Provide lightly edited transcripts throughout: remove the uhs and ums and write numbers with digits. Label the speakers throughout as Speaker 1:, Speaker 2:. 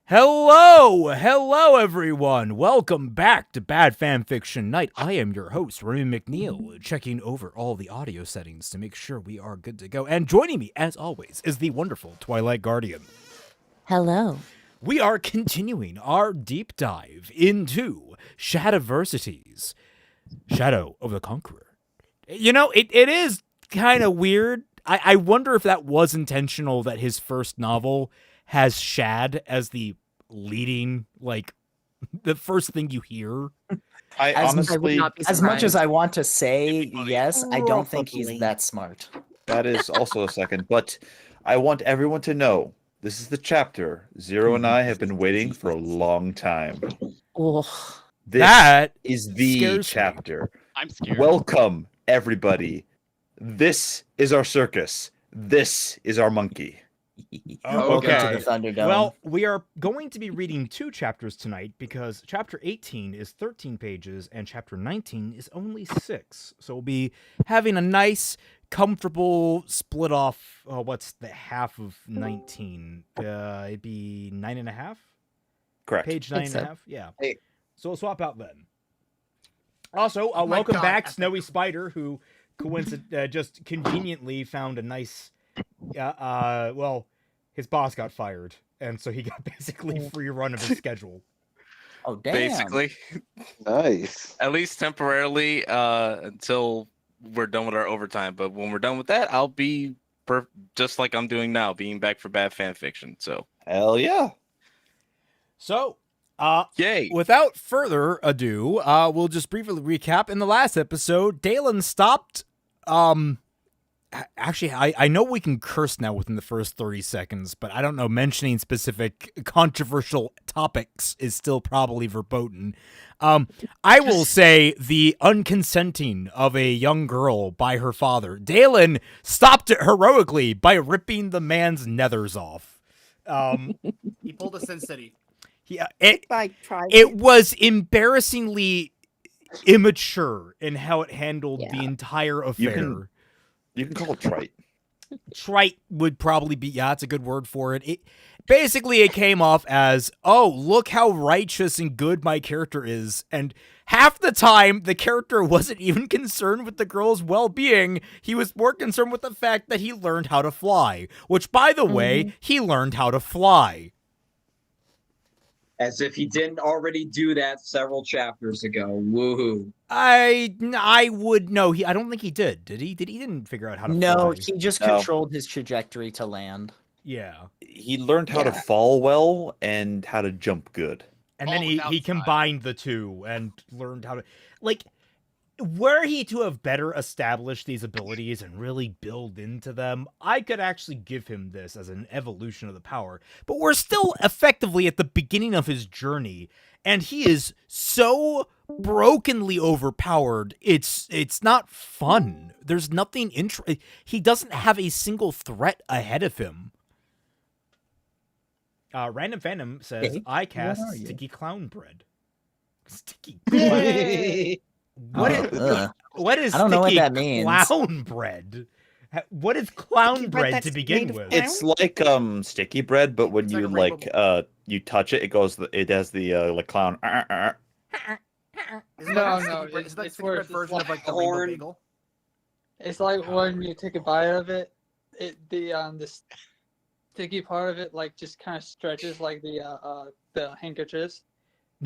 Speaker 1: Hello everyone. Welcome back to Bad Fanfiction Night. I am your host, Remy McNeil, checking over all the audio settings to make sure we are good to go. And joining me, as always, is the wonderful Twilight Guardian.
Speaker 2: Hello.
Speaker 1: We are continuing our deep dive into SHADIVERSITY's Shadow of the Conqueror. You know, it is kind of weird. I wonder if that was intentional, that his first novel has Shad as the leading, like, the first thing you hear.
Speaker 3: As much as I want to say yes, I don't think he's that smart.
Speaker 4: That is also a second, but I want everyone to know this is the chapter Zero and I have been waiting for a long time.
Speaker 2: Oh,
Speaker 4: This is the chapter.
Speaker 5: I'm scared.
Speaker 4: Welcome, everybody. This is our circus. This is our monkey.
Speaker 3: Welcome to the Thunderdome.
Speaker 1: Well, we are going to be reading two chapters tonight because chapter 18 is 13 pages and chapter 19 is only 6. So we'll be having a nice, comfortable split off. What's the half of 19? It'd be 9.5?
Speaker 4: Correct.
Speaker 1: Page 9.5? Yeah.
Speaker 4: Hey.
Speaker 1: So we'll swap out then. Also, welcome back, Snowy Spider, who just conveniently found a nice... well, his boss got fired, and so he got basically free run of his schedule.
Speaker 3: Oh, damn.
Speaker 5: Basically.
Speaker 6: Nice.
Speaker 5: At least temporarily, until we're done with our overtime. But when we're done with that, I'll be just like I'm doing now, being back for Bad Fanfiction. So
Speaker 4: Hell yeah.
Speaker 1: So,
Speaker 5: yay.
Speaker 1: without further ado, we'll just briefly recap. In the last episode, Dalon stopped, actually, I know we can curse now within the first 30 seconds, but I don't know, mentioning specific controversial topics is still probably verboten. I will say the unconsenting of a young girl by her father. Dalon stopped it heroically by ripping the man's nethers off.
Speaker 7: He pulled a Sin City.
Speaker 1: It was embarrassingly immature in how it handled the entire affair.
Speaker 4: You can call it trite.
Speaker 1: Trite would probably be, it's a good word for it. It came off as, oh, look how righteous and good my character is. And half the time, the character wasn't even concerned with the girl's well-being. He was more concerned with the fact that he learned how to fly. Which, by the way, he learned how to fly.
Speaker 8: As if he didn't already do that several chapters ago. Woohoo.
Speaker 1: I would know. I don't think he did. Did he? He didn't figure out how to fly.
Speaker 3: No, he just controlled his trajectory to land.
Speaker 1: Yeah.
Speaker 4: He learned how to fall well and how to jump good.
Speaker 1: And then he combined the two and learned how to... Like, were he to have better established these abilities and really build into them, I could actually give him this as an evolution of the power. But we're still effectively at the beginning of his journey, and he is so brokenly overpowered, it's not fun. There's nothing he doesn't have a single threat ahead of him. Random Phantom says, I cast Sticky Clown Bread. Sticky Clown. What is
Speaker 3: I don't know what that means.
Speaker 1: Clown bread? What is clown bread to begin with?
Speaker 4: It's like sticky bread, but when you you touch it, it has the like clown.
Speaker 7: No, it's like the bread version of like the rainbow bagel.
Speaker 9: It's like when you take a bite of it, the sticky part of it like just kind of stretches like the handkerchiefs.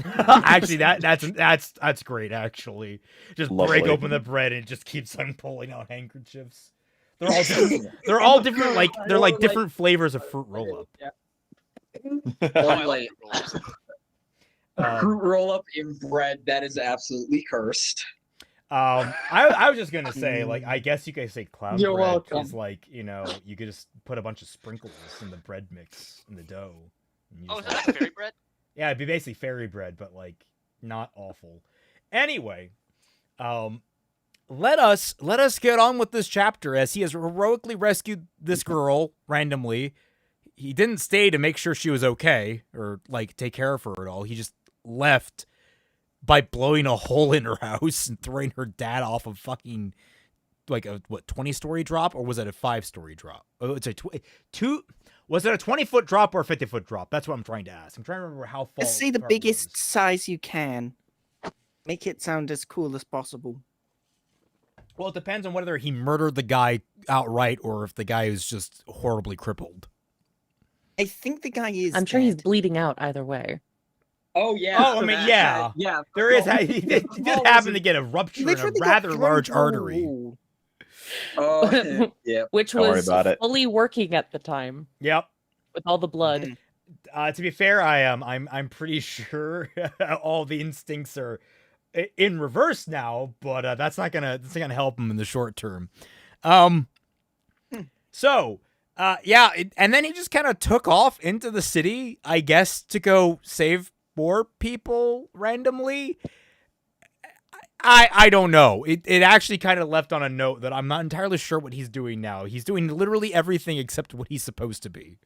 Speaker 1: Actually, that's great. Actually, just
Speaker 4: Lovely.
Speaker 1: break open the bread and it just keeps on pulling out handkerchiefs. They're all different. Like they're like different flavors of fruit roll up.
Speaker 8: Like, a fruit roll up in bread that is absolutely cursed.
Speaker 1: I was just gonna say, like, I guess you could say clown
Speaker 9: You're
Speaker 1: bread
Speaker 9: welcome.
Speaker 1: is like, you know, you could just put a bunch of sprinkles in the bread mix in the dough.
Speaker 5: Oh, is that fairy bread?
Speaker 1: Yeah, it'd be basically fairy bread, but like not awful. Anyway, let us get on with this chapter as he has heroically rescued this girl randomly. He didn't stay to make sure she was okay or like take care of her at all. He just left by blowing a hole in her house and throwing her dad off of fucking like a 20-story drop, or was it a 5-story drop? Oh, it's a two. Was it a 20-foot drop or a 50-foot drop? That's what I'm trying to ask. I'm trying to remember how far.
Speaker 6: Just say the
Speaker 1: far it
Speaker 6: biggest
Speaker 1: was.
Speaker 6: size you can. Make it sound as cool as possible.
Speaker 1: Well, it depends on whether he murdered the guy outright or if the guy is just horribly crippled.
Speaker 6: I think the guy is.
Speaker 2: I'm sure he's
Speaker 6: dead.
Speaker 2: bleeding out either way.
Speaker 8: Oh yeah.
Speaker 1: Oh, I mean, yeah.
Speaker 8: Yeah.
Speaker 1: There is. He did happen to get a rupture in a
Speaker 6: Literally got
Speaker 1: rather
Speaker 6: thrown
Speaker 1: large
Speaker 6: through a
Speaker 1: artery.
Speaker 6: wall.
Speaker 8: Oh yeah.
Speaker 2: Which
Speaker 4: Don't worry
Speaker 2: was
Speaker 4: about it.
Speaker 2: fully working at the time
Speaker 1: Yep.
Speaker 2: with all the blood.
Speaker 1: To be fair, I'm pretty sure all the instincts are in reverse now, but that's not gonna help him in the short term. So, and then he just kind of took off into the city, I guess, to go save more people randomly. I don't know. It actually kind of left on a note that I'm not entirely sure what he's doing now. He's doing literally everything except what he's supposed to be.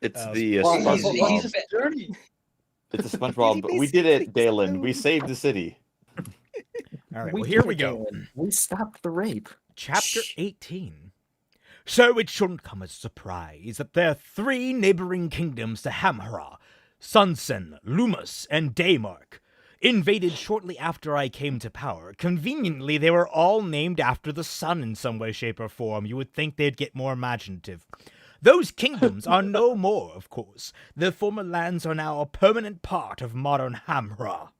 Speaker 4: It's the
Speaker 8: Well,
Speaker 4: SpongeBob.
Speaker 8: he's dirty.
Speaker 4: It's a SpongeBob. But we did it, Dalon. We saved the city.
Speaker 1: All right, well, here
Speaker 3: did
Speaker 1: we
Speaker 3: it,
Speaker 1: go.
Speaker 3: Dalon. We stopped the rape.
Speaker 1: Chapter
Speaker 3: Shh.
Speaker 1: 18. So it shouldn't come as a surprise that there are 3 neighboring kingdoms to Hamhara, Sunsen, Lumus, and Daymark, invaded shortly after I came to power. Conveniently, they were all named after the sun in some way, shape, or form. You would think they'd get more imaginative. Those kingdoms are no more, of course. Their former lands are now a permanent part of modern Hamhara.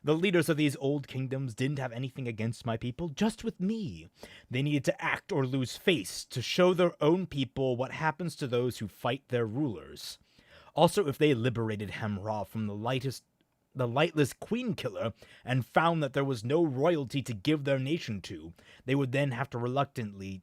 Speaker 1: The leaders of these old kingdoms didn't have anything against my people, just with me. They needed to act or lose face to show their own people what happens to those who fight their rulers. Also, if they liberated Hamhara from the lightless queen killer and found that there was no royalty to give their nation to, they would then have to reluctantly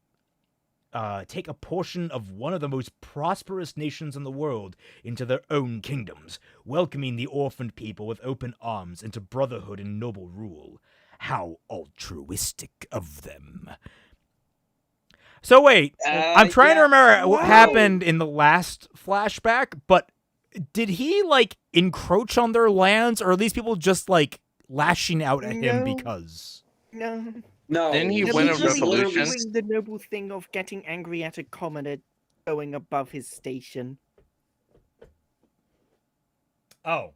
Speaker 1: take a portion of one of the most prosperous nations in the world into their own kingdoms, welcoming the orphaned people with open arms into brotherhood and noble rule. How altruistic of them. So wait, I'm trying to remember what happened in the last flashback, but did he, like, encroach on their lands, or are these people just, like, lashing out at him because?
Speaker 6: No.
Speaker 8: No.
Speaker 5: Didn't he
Speaker 6: No,
Speaker 5: win a
Speaker 6: he's just
Speaker 5: revolution?
Speaker 6: doing the noble thing of getting angry at a commoner going above his station.
Speaker 1: Oh.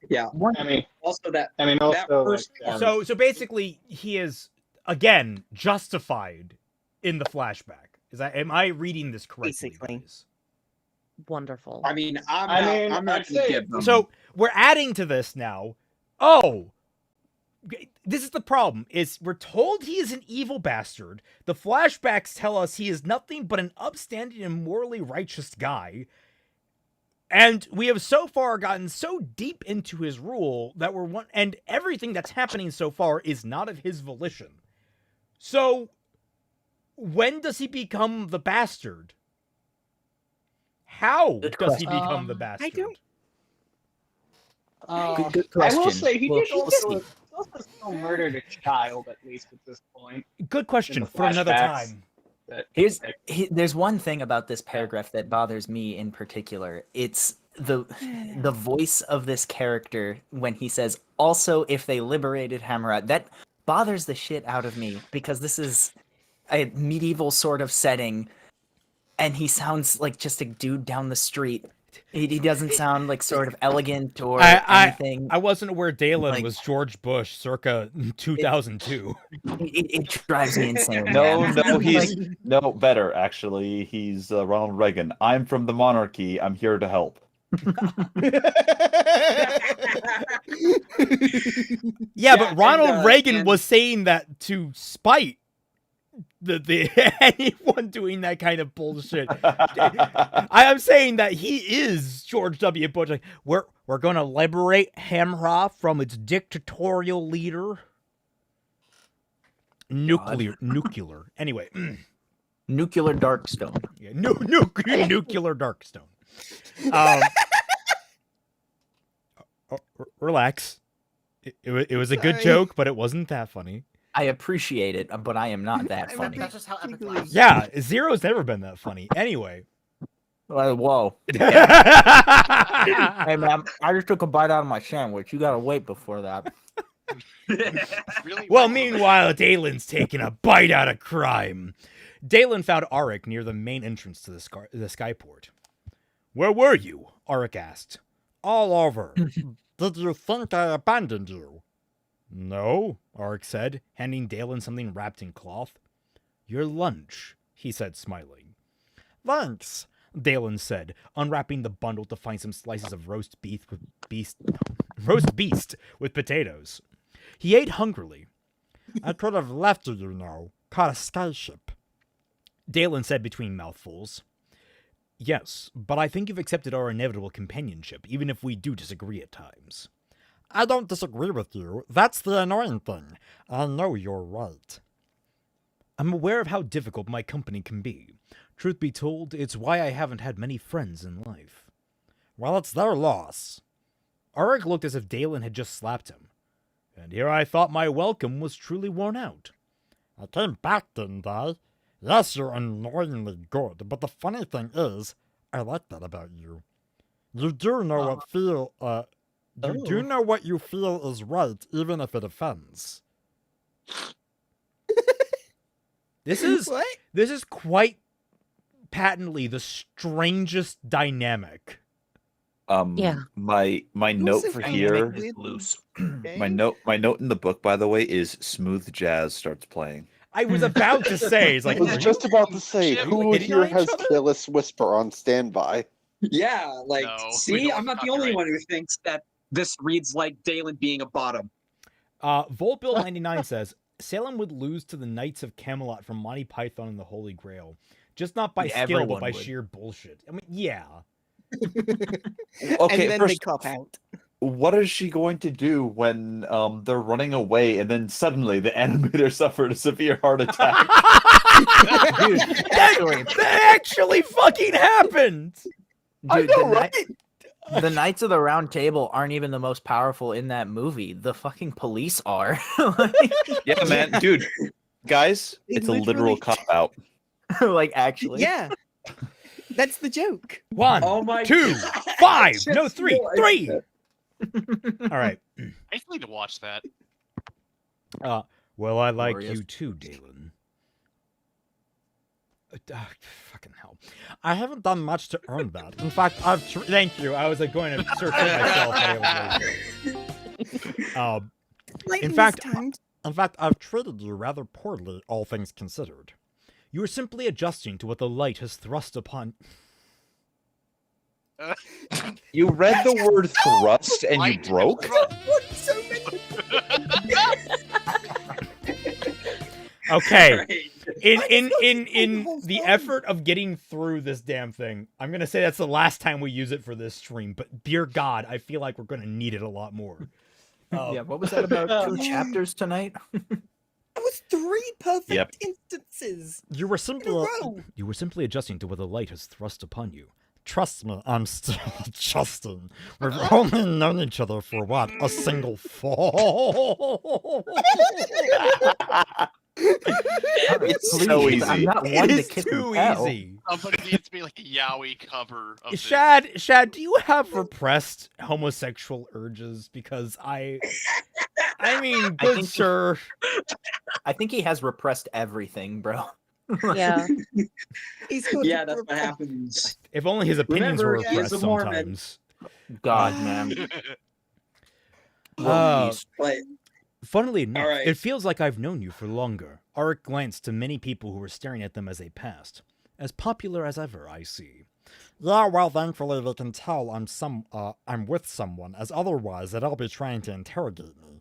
Speaker 8: Yeah.
Speaker 9: I mean,
Speaker 8: Also that.
Speaker 9: I mean,
Speaker 8: That
Speaker 9: also,
Speaker 8: first
Speaker 9: like,
Speaker 8: one.
Speaker 1: So basically, he is, again, justified in the flashback. Am I reading this correctly?
Speaker 6: Basically.
Speaker 1: guys?
Speaker 2: Wonderful.
Speaker 8: I mean, I'm
Speaker 9: I'd
Speaker 8: not going to
Speaker 9: say-
Speaker 8: give them.
Speaker 1: So we're adding to this now. Oh, this is the problem, is we're told he is an evil bastard. The flashbacks tell us he is nothing but an upstanding and morally righteous guy. And we have so far gotten so deep into his rule that and everything that's happening so far is not of his volition. So when does he become the bastard? How
Speaker 3: Good
Speaker 1: does he
Speaker 3: question.
Speaker 1: become the bastard?
Speaker 6: I don't-
Speaker 3: Good
Speaker 9: I
Speaker 3: question.
Speaker 9: will say he
Speaker 3: We'll-
Speaker 9: did
Speaker 3: we'll
Speaker 9: also,
Speaker 3: see.
Speaker 9: also still murdered a child, at least at this point.
Speaker 1: Good question
Speaker 9: In the
Speaker 1: for another
Speaker 9: flashbacks.
Speaker 1: time.
Speaker 3: There's one thing about this paragraph that bothers me in particular. It's the voice of this character when he says, also if they liberated Hammerat. That bothers the shit out of me because this is a medieval sort of setting and he sounds like just a dude down the street. He doesn't sound like sort of elegant or anything.
Speaker 1: I wasn't aware Dalon
Speaker 3: Like-
Speaker 1: was George Bush circa 2002.
Speaker 3: It drives me insane.
Speaker 4: No,
Speaker 3: man.
Speaker 4: no, he's
Speaker 3: Like,
Speaker 4: no better actually. He's Ronald Reagan. I'm from the monarchy. I'm here to help.
Speaker 1: Yeah, but
Speaker 8: and,
Speaker 1: Ronald Reagan
Speaker 8: and-
Speaker 1: was saying that to spite the anyone doing that kind of bullshit. I am saying that he is George W. Bush. Like, we're gonna liberate Hamhra from its dictatorial leader. Nuclear. Anyway,
Speaker 3: nuclear darkstone.
Speaker 1: yeah, nuclear Darkstone. Relax. It was a good
Speaker 6: Sorry.
Speaker 1: joke, but it wasn't that funny.
Speaker 3: I appreciate it, but I am not that funny.
Speaker 7: That's just how epic life.
Speaker 1: Yeah, Zero's never been that funny. Anyway.
Speaker 3: Whoa.
Speaker 1: Yeah.
Speaker 3: Hey, man, I just took a bite out of my sandwich. You gotta wait before that.
Speaker 10: Really
Speaker 1: Well, meanwhile, Dalon's taking a bite out of crime. Dalon found Aric near the main entrance to the skyport. Where were you? Aric asked. All over. Did you think I abandoned you? No, Aric said, handing Dalon something wrapped in cloth. Your lunch, he said, smiling. Thanks, Dalon said, unwrapping the bundle to find some slices of roast beast with potatoes. He ate hungrily. I could have left you, caught a skyship. Dalon said between mouthfuls. Yes, but I think you've accepted our inevitable companionship, even if we do disagree at times. I don't disagree with you. That's the annoying thing. I know you're right. I'm aware of how difficult my company can be. Truth be told, it's why I haven't had many friends in life. Well, it's their loss. Aric looked as if Dalon had just slapped him. And here I thought my welcome was truly worn out. I came back, didn't I? Yes, you're annoyingly good, but the funny thing is, I like that about you. You do know do know what you feel is right, even if it offends. This is quite patently the strangest dynamic.
Speaker 2: Yeah.
Speaker 4: My note for here,
Speaker 3: Loose.
Speaker 4: my note in the book, by the way, is smooth jazz starts playing.
Speaker 1: I was about to say, it's like,
Speaker 10: I was just about to say,
Speaker 1: Jim,
Speaker 10: who
Speaker 1: hitting
Speaker 10: here
Speaker 1: on each
Speaker 10: has
Speaker 1: other?
Speaker 10: Careless Whisper on standby?
Speaker 8: Yeah, like,
Speaker 11: No, we
Speaker 8: see,
Speaker 11: don't
Speaker 8: I'm not
Speaker 11: have
Speaker 8: the only
Speaker 11: copyright.
Speaker 8: one who thinks that this reads like Dalon being a bottom.
Speaker 1: Voltbill99 says, Salem would lose to the Knights of Camelot from Monty Python and the Holy Grail. Just not by
Speaker 3: Yeah,
Speaker 1: skill, but
Speaker 3: everyone
Speaker 1: by
Speaker 3: would.
Speaker 1: sheer bullshit. I mean, yeah.
Speaker 4: Okay,
Speaker 6: and then they cop out.
Speaker 4: what is she going to do when they're running away and then suddenly the animator suffered a severe heart attack?
Speaker 3: Dude, actually,
Speaker 1: That actually fucking happened!
Speaker 3: dude, the Knights of the Round Table aren't even the most powerful in that movie. The fucking police are.
Speaker 4: Yeah, man, dude, guys,
Speaker 6: They
Speaker 4: it's a literal
Speaker 6: literally-
Speaker 4: cop out.
Speaker 3: Like, actually.
Speaker 6: Yeah. That's the joke.
Speaker 1: 1,
Speaker 8: Oh my
Speaker 1: 2,
Speaker 8: God.
Speaker 1: 5,
Speaker 8: Just
Speaker 1: no, 3,
Speaker 8: realized
Speaker 1: 3!
Speaker 8: that.
Speaker 1: All right.
Speaker 11: I still need to watch that.
Speaker 1: Well, I like
Speaker 3: Glorious.
Speaker 1: you too, Dalon. Fucking hell. I haven't done much to earn that. In fact, thank you. I was going to search for myself. But I was lazy. In fact, I've treated you rather poorly, all things considered. You are simply adjusting to what the light has thrust upon.
Speaker 4: You read the word thrust and you
Speaker 11: Light
Speaker 4: broke?
Speaker 6: So many.
Speaker 1: Okay.
Speaker 8: Right.
Speaker 1: In the effort of getting through this damn thing, I'm gonna say that's the last time we use it for this stream. But dear God, I feel like we're gonna need it a lot more.
Speaker 3: Yeah, what was that about 2 chapters tonight?
Speaker 6: That was 3 perfect
Speaker 4: Yep.
Speaker 6: instances.
Speaker 1: You were
Speaker 6: In a row.
Speaker 1: simply adjusting to what the light has thrust upon you. Trust me, I'm still adjusting. We've only known each other for what? A single fall.
Speaker 4: It's
Speaker 3: Please,
Speaker 4: so easy.
Speaker 3: I'm not
Speaker 1: It
Speaker 3: one to
Speaker 1: is
Speaker 3: kiss
Speaker 1: too
Speaker 3: and tell.
Speaker 1: easy.
Speaker 11: Somebody needs to be like a yaoi cover of this.
Speaker 1: Shad, do you have repressed homosexual urges? Because I mean, good
Speaker 3: think-
Speaker 1: sir.
Speaker 3: I think he has repressed everything, bro.
Speaker 2: Yeah.
Speaker 6: He's got
Speaker 8: Yeah,
Speaker 6: to
Speaker 8: that's what
Speaker 6: prepare-
Speaker 8: happens.
Speaker 1: If only his opinions
Speaker 8: Remember,
Speaker 1: were
Speaker 8: he is
Speaker 1: repressed
Speaker 8: a Mormon.
Speaker 1: sometimes.
Speaker 3: God, man.
Speaker 1: Uh,
Speaker 8: Like,
Speaker 1: Funnily enough,
Speaker 8: All right.
Speaker 1: it feels like I've known you for longer. Aric glanced to many people who were staring at them as they passed. As popular as ever, I see. Yeah, well, thankfully they can tell I'm with someone, as otherwise they'd all be trying to interrogate me.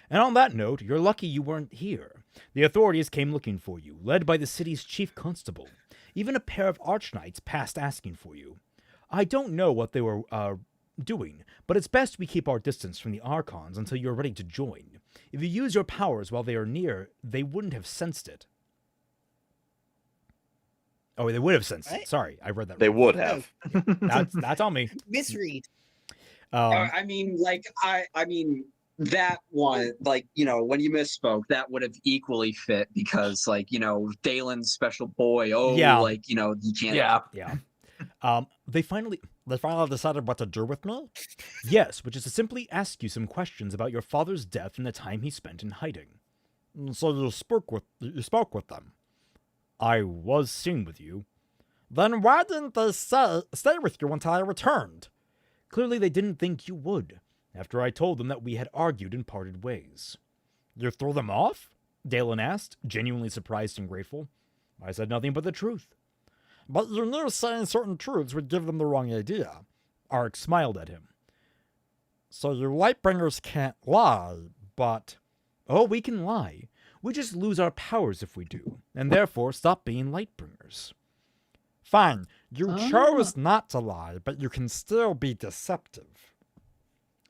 Speaker 1: And on that note, you're lucky you weren't here. The authorities came looking for you, led by the city's chief constable. Even a pair of archknights passed asking for you. I don't know what they were doing, but it's best we keep our distance from the Archons until you're ready to join. If you use your powers while they are near, they wouldn't have sensed it. Oh, they would have sensed it.
Speaker 6: What?
Speaker 1: Sorry, I read that
Speaker 4: They
Speaker 1: wrong.
Speaker 4: would have.
Speaker 1: That's on me.
Speaker 6: Misread.
Speaker 8: I mean, like, I mean, that one, like, you know, when you misspoke, that would have equally fit because, like, you know, Dalon's special boy. Oh,
Speaker 1: Yeah.
Speaker 8: like, you know, you can't.
Speaker 3: Yeah.
Speaker 1: Yeah. They finally decided what to do with me? Yes, which is to simply ask you some questions about your father's death and the time he spent in hiding. So you spoke with them. I was seen with you. Then why didn't they stay with you until I returned? Clearly they didn't think you would, after I told them that we had argued and parted ways. You threw them off? Dalon asked, genuinely surprised and grateful. I said nothing but the truth. But you knew saying certain truths would give them the wrong idea. Aric smiled at him. So you Lightbringers can't lie, but... Oh, we can lie. We just lose our powers if we do, and therefore stop being Lightbringers. Fine, you chose not to lie, but you can still be deceptive.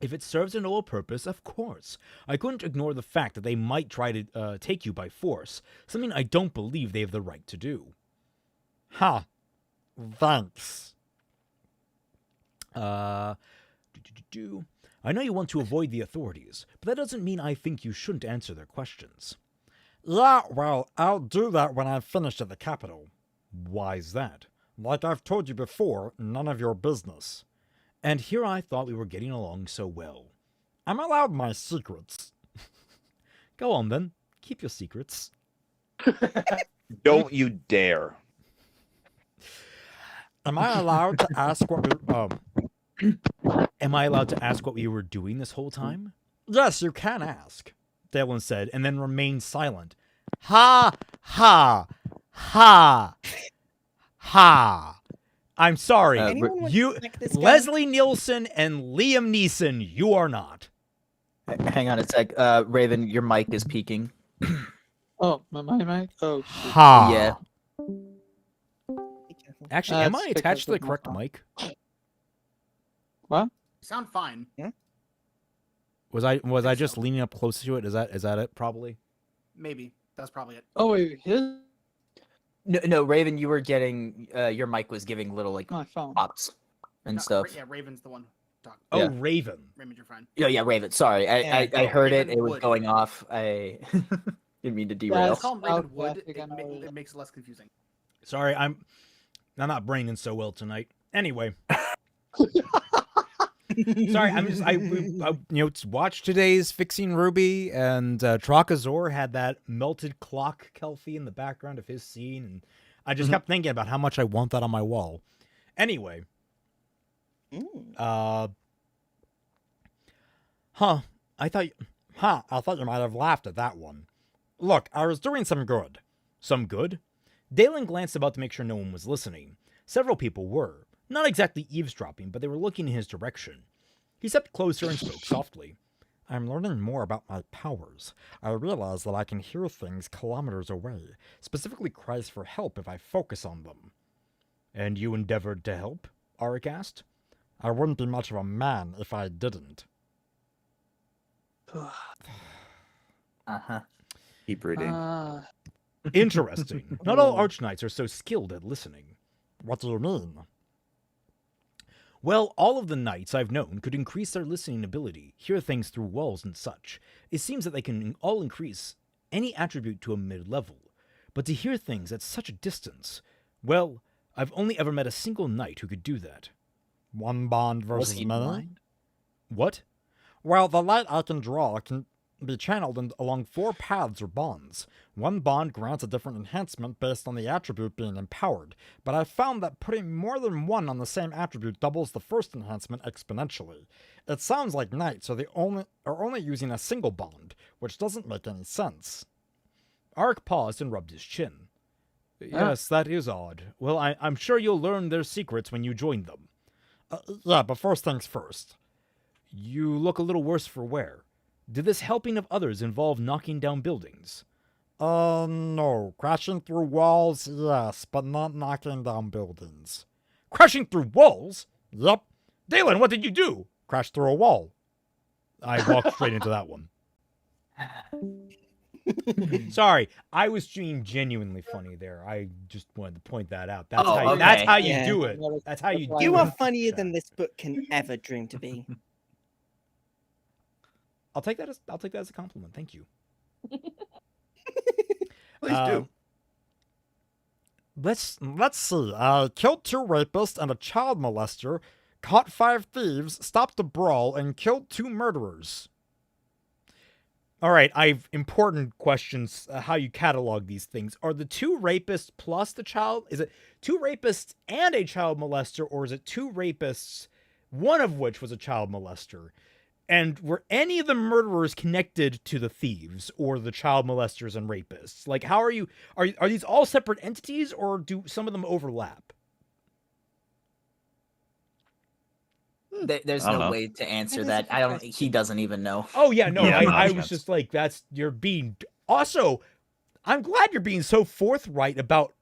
Speaker 1: If it serves a noble purpose, of course. I couldn't ignore the fact that they might try to take you by force, something I don't believe they have the right to do. Ha. Thanks. I know you want to avoid the authorities, but that doesn't mean I think you shouldn't answer their questions. Yeah, well, I'll do that when I've finished at the capital. Why's that? Like I've told you before, none of your business. And here I thought we were getting along so well. I'm allowed my secrets. Go on then, keep your secrets.
Speaker 4: Don't you dare.
Speaker 1: Am I allowed to ask what we Am I allowed to ask what we were doing this whole time? Yes, you can ask, Dalon said, and then remained silent. Ha, ha, ha, ha. I'm sorry. You, Leslie Nielsen and Liam Neeson, you are not.
Speaker 3: Hang on a sec. Raven, your mic is peaking.
Speaker 9: Oh, my mic? Oh, shoot.
Speaker 1: Ha.
Speaker 3: Yeah.
Speaker 1: Actually, am I attached to the correct mic?
Speaker 9: What?
Speaker 7: You sound fine.
Speaker 6: Yeah.
Speaker 1: Was I just leaning up close to it? Is that it? Probably.
Speaker 7: Maybe. That's probably it.
Speaker 9: Oh, wait, his?
Speaker 3: No, Raven, you were getting your mic was giving little like
Speaker 9: My phone.
Speaker 3: pops and
Speaker 7: No,
Speaker 3: stuff.
Speaker 7: Yeah, Raven's the one talking.
Speaker 1: Oh,
Speaker 3: Yeah.
Speaker 1: Raven.
Speaker 7: Raven, you're fine.
Speaker 3: Yeah, Raven. Sorry, I
Speaker 6: Yeah,
Speaker 3: heard it.
Speaker 7: Raven
Speaker 3: It was
Speaker 7: would.
Speaker 3: going off. I didn't mean to derail.
Speaker 7: Let's call him Raven
Speaker 9: South
Speaker 7: Wood.
Speaker 9: African
Speaker 7: It makes it less confusing.
Speaker 1: Sorry, I'm not braining so well tonight. Anyway. Sorry, I watched today's Fixing Ruby, and Trakazor had that melted clock Kelpie in the background of his scene, and I just kept thinking about how much I want that on my wall. Anyway. I thought you might have laughed at that one. Look, I was doing some good. Some good? Dalon glanced about to make sure no one was listening. Several people were. Not exactly eavesdropping, but they were looking in his direction. He stepped closer and spoke softly. I'm learning more about my powers. I realize that I can hear things kilometers away, specifically cries for help if I focus on them. And you endeavored to help? Aric asked. I wouldn't be much of a man if I didn't.
Speaker 4: Keep reading.
Speaker 1: Interesting. Not all Archknights are so skilled at listening. What do you mean? Well, all of the knights I've known could increase their listening ability, hear things through walls and such. It seems that they can all increase any attribute to a mid-level. But to hear things at such a distance, well, I've only ever met a single knight who could do that. One bond versus many?
Speaker 3: blind?
Speaker 1: What? Well, the light I can draw can be channeled along 4 paths or bonds. One bond grants a different enhancement based on the attribute being empowered, but I've found that putting more than one on the same attribute doubles the first enhancement exponentially. It sounds like knights are only using a single bond, which doesn't make any sense. Aric paused and rubbed his chin. Yes, that is odd. Well, I'm sure you'll learn their secrets when you join them. Yeah, but first things first. You look a little worse for wear. Did this helping of others involve knocking down buildings? No. Crashing through walls, yes, but not knocking down buildings. Crashing through walls? Yep. Dalon, what did you do? Crash through a wall. I walked straight into that one. Sorry, I was being genuinely funny there. I just wanted to point that out. That's how you do it. That's how you do it.
Speaker 6: You are funnier than this book can ever dream to be.
Speaker 1: I'll take that as a compliment. Thank you.
Speaker 4: Please do.
Speaker 1: Let's see. Killed 2 rapists and a child molester, caught 5 thieves, stopped a brawl, and killed 2 murderers. All right, I've important questions. How you catalog these things? Are the 2 rapists plus the child? Is it 2 rapists and a child molester, or is it 2 rapists, one of which was a child molester? And were any of the murderers connected to the thieves or the child molesters and rapists? Like, how are you? Are these all separate entities, or do some of them overlap?
Speaker 3: There's
Speaker 4: I don't
Speaker 3: no
Speaker 4: know.
Speaker 3: way to answer
Speaker 6: That is
Speaker 3: that.
Speaker 6: a
Speaker 3: I
Speaker 6: good
Speaker 3: don't. He
Speaker 6: question.
Speaker 3: doesn't even know.
Speaker 1: Oh yeah, no,
Speaker 4: Yeah,
Speaker 1: I
Speaker 4: no
Speaker 1: was
Speaker 4: chance.
Speaker 1: just like, you're being. Also, I'm glad you're being so forthright about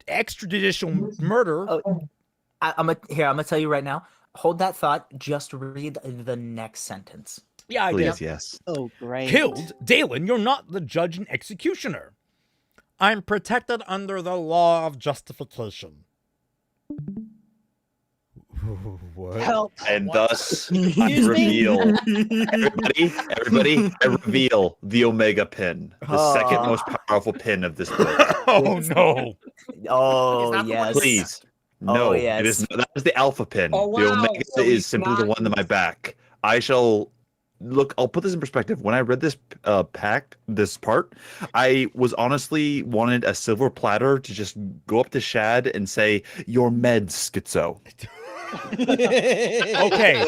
Speaker 1: extrajudicial murder.
Speaker 3: Oh, I'm gonna tell you right now. Hold that thought. Just read the next sentence.
Speaker 1: Yeah, I
Speaker 4: Please,
Speaker 1: did.
Speaker 4: yes.
Speaker 6: Oh, great.
Speaker 1: Killed, Dalon, you're not the judge and executioner. I'm protected under the law of justification. What?
Speaker 6: Help.
Speaker 4: And thus, I
Speaker 6: Excuse me?
Speaker 4: reveal, everybody, I reveal the Omega pin, the second most powerful pin of this book.
Speaker 1: Oh no!
Speaker 3: Oh
Speaker 7: Is that the one
Speaker 3: yes.
Speaker 4: Please, no,
Speaker 3: yes.
Speaker 4: it is that is the Alpha pin.
Speaker 8: Oh,
Speaker 4: The
Speaker 8: wow,
Speaker 4: Omega
Speaker 8: so
Speaker 4: is
Speaker 8: he's
Speaker 4: simply the
Speaker 8: not-
Speaker 4: one on my back. I shall look. I'll put this in perspective. When I read this this part, I was honestly wanted a silver platter to just go up to Shad and say, "Your meds, schizo."
Speaker 1: Okay.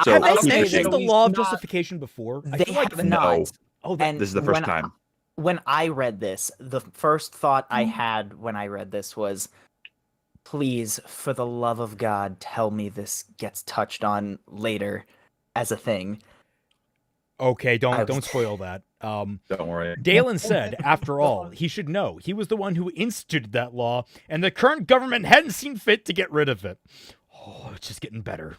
Speaker 4: So,
Speaker 1: Have they
Speaker 4: okay,
Speaker 1: mentioned
Speaker 4: so
Speaker 1: the
Speaker 3: he's
Speaker 1: law of
Speaker 3: not-
Speaker 1: justification before? I
Speaker 3: They
Speaker 1: feel like
Speaker 3: have
Speaker 4: no.
Speaker 3: not.
Speaker 1: Oh,
Speaker 3: And
Speaker 4: This is the first
Speaker 3: when
Speaker 4: time.
Speaker 3: When I read this, the first thought I had when I read this was, please, for the love of God, tell me this gets touched on later as a thing.
Speaker 1: okay. Don't spoil that.
Speaker 4: Don't worry.
Speaker 1: Dalon said, after all, he should know he was the one who instituted that law, and the current government hadn't seen fit to get rid of it. Oh, it's just getting better.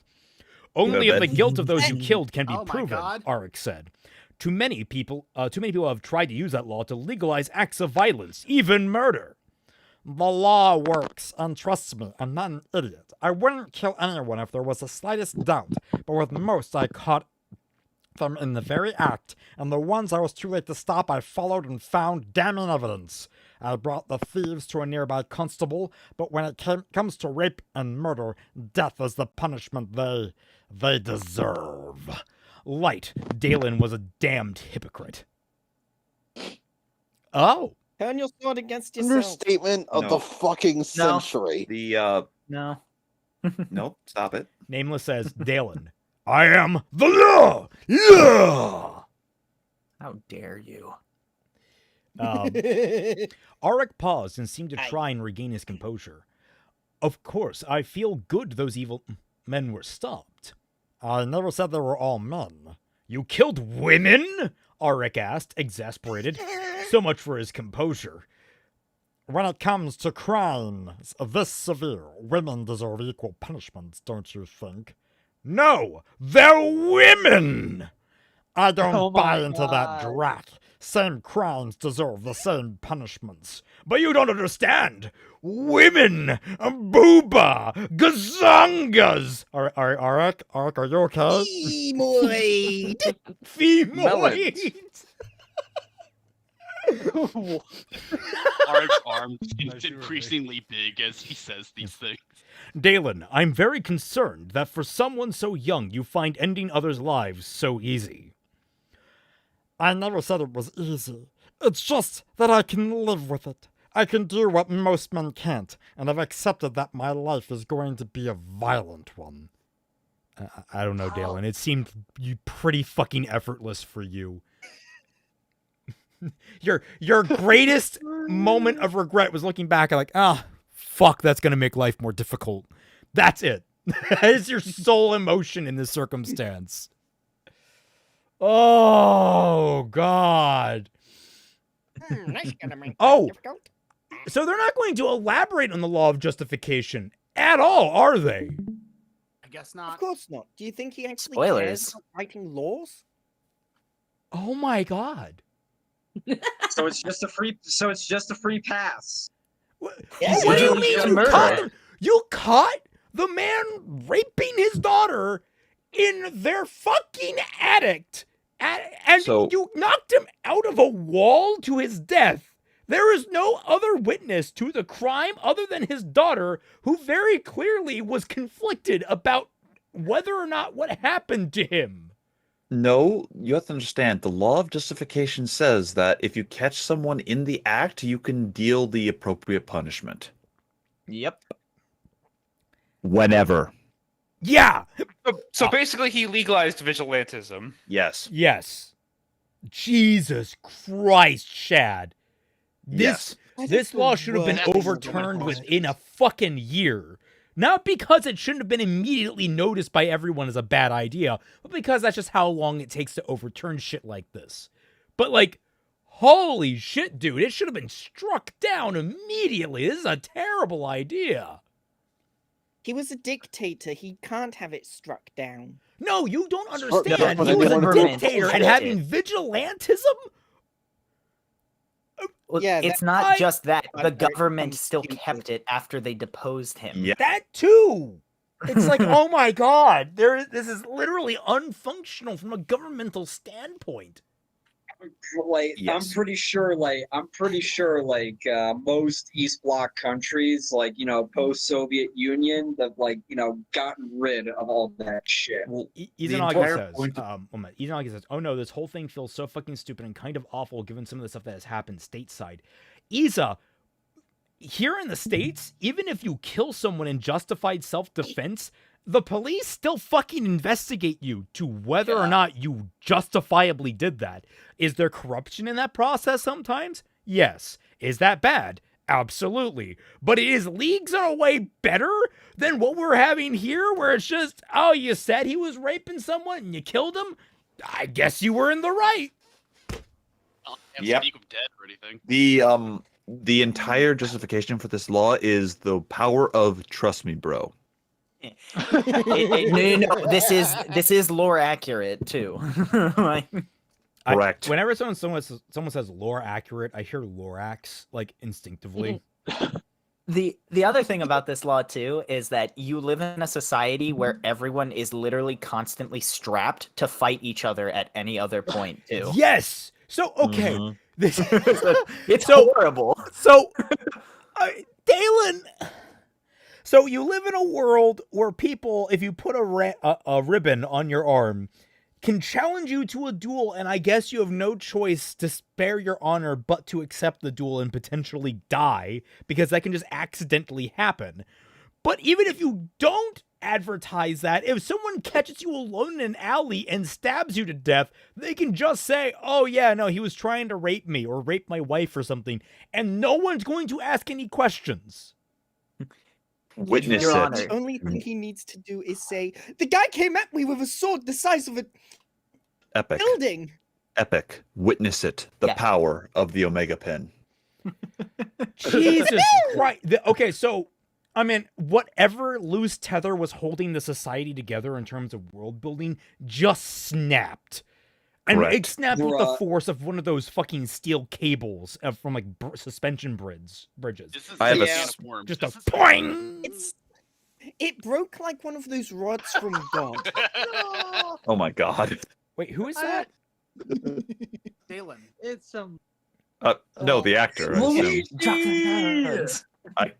Speaker 1: Only if the guilt of those you killed can be
Speaker 7: Oh my
Speaker 1: proven,
Speaker 7: God.
Speaker 1: Aric said. Too many people have tried to use that law to legalize acts of violence, even murder. The law works, and trust me, I'm not an idiot. I wouldn't kill anyone if there was the slightest doubt, but with most I caught them in the very act, and the ones I was too late to stop I followed and found damning evidence. I brought the thieves to a nearby constable, but when it comes to rape and murder, death is the punishment they deserve. Light, Dalon was a damned hypocrite. Oh.
Speaker 6: Turn your sword against yourself.
Speaker 10: Understatement of
Speaker 4: No.
Speaker 10: the fucking century.
Speaker 4: The
Speaker 3: No.
Speaker 4: nope, stop it.
Speaker 1: Nameless says, Dalon, I am the law! Yeah!
Speaker 3: How dare you?
Speaker 1: Aric paused and seemed to try and regain his composure. Of course, I feel good those evil men were stopped. I never said they were all men. You killed women? Aric asked, exasperated. So much for his composure. When it comes to crimes this severe, women deserve equal punishments, don't you think? No, they're women! I don't
Speaker 9: Oh my
Speaker 1: buy into that
Speaker 9: God.
Speaker 1: drat. Same crimes deserve the same punishments. But you don't understand. Women! Booba! Gazongas! Aric, are you okay?
Speaker 6: Femoid!
Speaker 1: Femoid!
Speaker 11: Aric's arm seems increasingly big as he says these things.
Speaker 1: Dalon, I'm very concerned that for someone so young you find ending others' lives so easy. I never said it was easy. It's just that I can live with it. I can do what most men can't, and I've accepted that my life is going to be a violent one. I don't know, Dalon. It seemed pretty fucking effortless for you. Your greatest moment of regret was looking back and like, fuck, that's gonna make life more difficult. That's it. That is your sole emotion in this circumstance. Oh God.
Speaker 6: That's gonna make
Speaker 1: Oh.
Speaker 6: it difficult.
Speaker 1: So they're not going to elaborate on the law of justification at all, are they?
Speaker 7: I guess
Speaker 6: Of
Speaker 7: not.
Speaker 6: course not. Do you think he actually
Speaker 3: Spoilers.
Speaker 6: cares about writing laws?
Speaker 1: Oh my God.
Speaker 8: So it's just a free pass.
Speaker 1: What do
Speaker 6: Yeah,
Speaker 1: you
Speaker 3: yeah.
Speaker 1: mean
Speaker 3: Yeah,
Speaker 1: you
Speaker 3: murder.
Speaker 1: caught them? You caught the man raping his daughter in their fucking attic, and
Speaker 4: So-
Speaker 1: you knocked him out of a wall to his death. There is no other witness to the crime other than his daughter, who very clearly was conflicted about whether or not what happened to him.
Speaker 4: No, you have to understand. The law of justification says that if you catch someone in the act, you can deal the appropriate punishment.
Speaker 3: Yep.
Speaker 4: Whenever.
Speaker 1: Yeah.
Speaker 12: So basically, he legalized vigilantism.
Speaker 4: Yes.
Speaker 1: Yes. Jesus Christ, Shad.
Speaker 4: Yes.
Speaker 1: This law should have been
Speaker 11: That's
Speaker 1: overturned
Speaker 11: wonderful.
Speaker 1: within a fucking year. Not because it shouldn't have been immediately noticed by everyone as a bad idea, but because that's just how long it takes to overturn shit like this. But like, holy shit, dude, it should have been struck down immediately. This is a terrible idea.
Speaker 6: He was a dictator. He can't have it struck down.
Speaker 1: No, you don't
Speaker 10: no,
Speaker 1: understand.
Speaker 10: no,
Speaker 1: He was a
Speaker 3: no,
Speaker 1: dictator
Speaker 3: no,
Speaker 1: and
Speaker 3: no.
Speaker 1: having vigilantism?
Speaker 3: Well,
Speaker 6: Yeah,
Speaker 3: it's
Speaker 6: that-
Speaker 3: not just that.
Speaker 6: But
Speaker 3: The
Speaker 6: very
Speaker 3: government still
Speaker 6: stupid.
Speaker 3: kept it after they deposed him.
Speaker 4: Yeah.
Speaker 1: That too. It's like, oh my god, this is literally unfunctional from a governmental standpoint.
Speaker 8: Like
Speaker 4: Yes.
Speaker 8: I'm pretty sure most East Bloc countries, like, you know, post-Soviet Union, have, like, you know, gotten rid of all that shit.
Speaker 1: Izanagi
Speaker 4: entire
Speaker 1: says,
Speaker 4: point of-
Speaker 1: Izanagi says, oh no, this whole thing feels so fucking stupid and kind of awful given some of the stuff that has happened stateside. Isa, here in the States, even if you kill someone in justified self-defense, the police still fucking investigate you to whether or not you justifiably did that. Is there corruption in that process sometimes? Yes. Is that bad? Absolutely. But it is leagues and a way better than what we're having here, where it's just, oh, you said he was raping someone and you killed him? I guess you were in the right.
Speaker 11: I don't have
Speaker 4: Yep.
Speaker 11: sneak him dead or anything.
Speaker 4: The entire justification for this law is the power of trust me, bro.
Speaker 3: No. This is lore accurate too. Like,
Speaker 4: Correct.
Speaker 1: Whenever someone says lore accurate, I hear Lorax like instinctively.
Speaker 3: the other thing about this law too is that you live in a society where everyone is literally constantly strapped to fight each other at any other point too.
Speaker 1: Yes. So okay,
Speaker 4: Mhm.
Speaker 1: this
Speaker 3: It's
Speaker 1: So-
Speaker 3: horrible.
Speaker 1: so Dalon. So you live in a world where people, if you put a ribbon on your arm, can challenge you to a duel, and I guess you have no choice to spare your honor but to accept the duel and potentially die, because that can just accidentally happen. But even if you don't advertise that, if someone catches you alone in an alley and stabs you to death, they can just say, oh yeah, no, he was trying to rape me or rape my wife or something, and no one's going to ask any questions.
Speaker 4: Witness
Speaker 3: Your
Speaker 4: it.
Speaker 3: Honor.
Speaker 6: The only thing he needs to do is say, the guy came at me with a sword the size of a
Speaker 4: Epic.
Speaker 6: building.
Speaker 4: Epic. Witness it. The
Speaker 3: Yeah.
Speaker 4: power of the Omega Pin.
Speaker 1: Jesus Christ. Okay, so, I mean, whatever loose tether was holding the society together in terms of world building just snapped. And it
Speaker 4: Correct.
Speaker 1: snapped with the
Speaker 8: Bruh.
Speaker 1: force of one of those fucking steel cables from like suspension bridges.
Speaker 11: This is
Speaker 4: I have
Speaker 11: a
Speaker 4: a
Speaker 11: can
Speaker 4: s-
Speaker 11: of worms.
Speaker 1: Just a
Speaker 11: This is-
Speaker 1: poing.
Speaker 6: It broke like one of those rods from God.
Speaker 4: Oh my god.
Speaker 1: Wait, who is that?
Speaker 7: Dalon.
Speaker 9: It's
Speaker 4: No, the actor. I assume.
Speaker 8: Luigi!
Speaker 4: I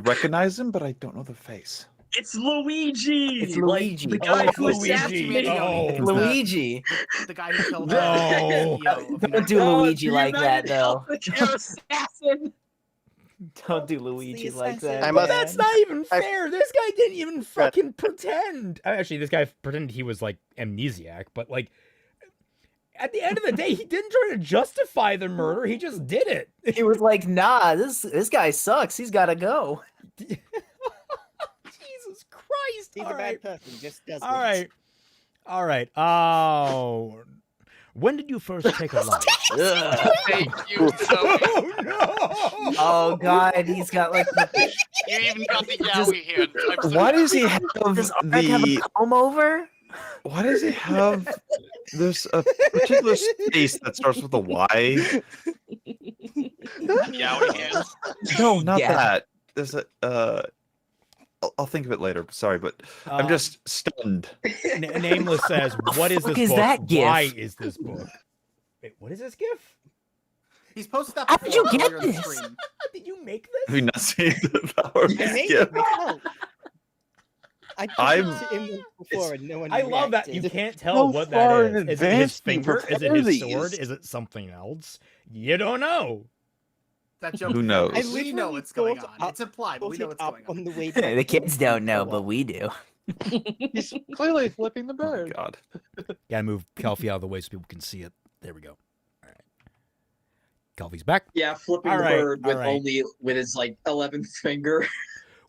Speaker 4: recognize him, but I don't know the face.
Speaker 8: It's Luigi.
Speaker 3: It's
Speaker 8: Like,
Speaker 3: Luigi.
Speaker 8: the guy
Speaker 3: Oh,
Speaker 8: who
Speaker 1: Luigi.
Speaker 8: assassinated
Speaker 1: Oh.
Speaker 3: It's Luigi.
Speaker 7: The guy who killed
Speaker 1: No.
Speaker 7: CEO of
Speaker 3: Don't
Speaker 7: United.
Speaker 3: do
Speaker 8: Oh,
Speaker 3: Luigi like that
Speaker 8: United
Speaker 3: though.
Speaker 8: Healthcare assassin.
Speaker 3: Don't do Luigi like that.
Speaker 10: I
Speaker 1: But
Speaker 10: must-
Speaker 1: that's not even fair. This guy didn't even fucking pretend. Actually, this guy pretended he was like amnesiac, but like at the end of the day, he didn't try to justify the murder. He just did it.
Speaker 3: He was like, nah, this guy sucks. He's gotta go.
Speaker 1: Jesus Christ.
Speaker 6: He's
Speaker 1: All
Speaker 6: a
Speaker 1: right.
Speaker 6: bad person, just does
Speaker 1: All right. All right. Oh. When did you first take a life?
Speaker 11: Thank you. So
Speaker 1: Oh no.
Speaker 3: Oh god, he's got like the,
Speaker 11: you even got the yowie hand. I'm so
Speaker 4: Why does he have
Speaker 3: does Ark have a
Speaker 4: the?
Speaker 3: comb over?
Speaker 4: Why does he have? There's a particular space that starts with a Y.
Speaker 11: yowie hands.
Speaker 4: No, not
Speaker 3: Yeah.
Speaker 4: that. There's a. I'll think of it later. Sorry, but I'm just stunned.
Speaker 1: Nameless says, "What is
Speaker 3: fuck
Speaker 1: this
Speaker 3: is
Speaker 1: book?
Speaker 3: that gif?
Speaker 1: Why is this book? Wait, what is this gif?
Speaker 7: He's posted that
Speaker 3: How did you
Speaker 7: before
Speaker 3: get
Speaker 7: earlier on the
Speaker 3: this?
Speaker 7: stream.
Speaker 1: Did you make
Speaker 4: Have
Speaker 1: this?
Speaker 4: you not seen the power of
Speaker 6: I made
Speaker 4: skip?
Speaker 6: it myself. I did
Speaker 4: I'm-
Speaker 6: it to him before and no one
Speaker 1: I love that you
Speaker 6: reacted.
Speaker 1: can't tell
Speaker 10: So
Speaker 1: what
Speaker 10: far
Speaker 1: that
Speaker 10: in
Speaker 1: is. Is it his
Speaker 10: advance you
Speaker 1: finger? Is it
Speaker 10: prepare
Speaker 1: his sword?
Speaker 10: these.
Speaker 1: Is it something else? You don't know.
Speaker 7: That joke.
Speaker 4: Who
Speaker 7: is
Speaker 4: knows?
Speaker 7: implied.
Speaker 6: I
Speaker 7: We know
Speaker 6: literally
Speaker 7: what's going
Speaker 6: thought
Speaker 7: on. It's implied, but we know
Speaker 6: Brought it
Speaker 7: what's
Speaker 6: up
Speaker 7: going on.
Speaker 6: on the way
Speaker 3: The
Speaker 6: back
Speaker 3: kids
Speaker 6: from
Speaker 3: don't know,
Speaker 6: co-op.
Speaker 3: but we do.
Speaker 9: He's clearly flipping the
Speaker 4: Oh my
Speaker 9: bird.
Speaker 4: god.
Speaker 1: Gotta move Kelpie out of the way so people can see it. There we go. All right. Kelpie's back.
Speaker 8: Yeah, flipping
Speaker 1: All
Speaker 8: the
Speaker 1: right,
Speaker 8: bird with
Speaker 1: all right.
Speaker 8: only with his like 11th finger.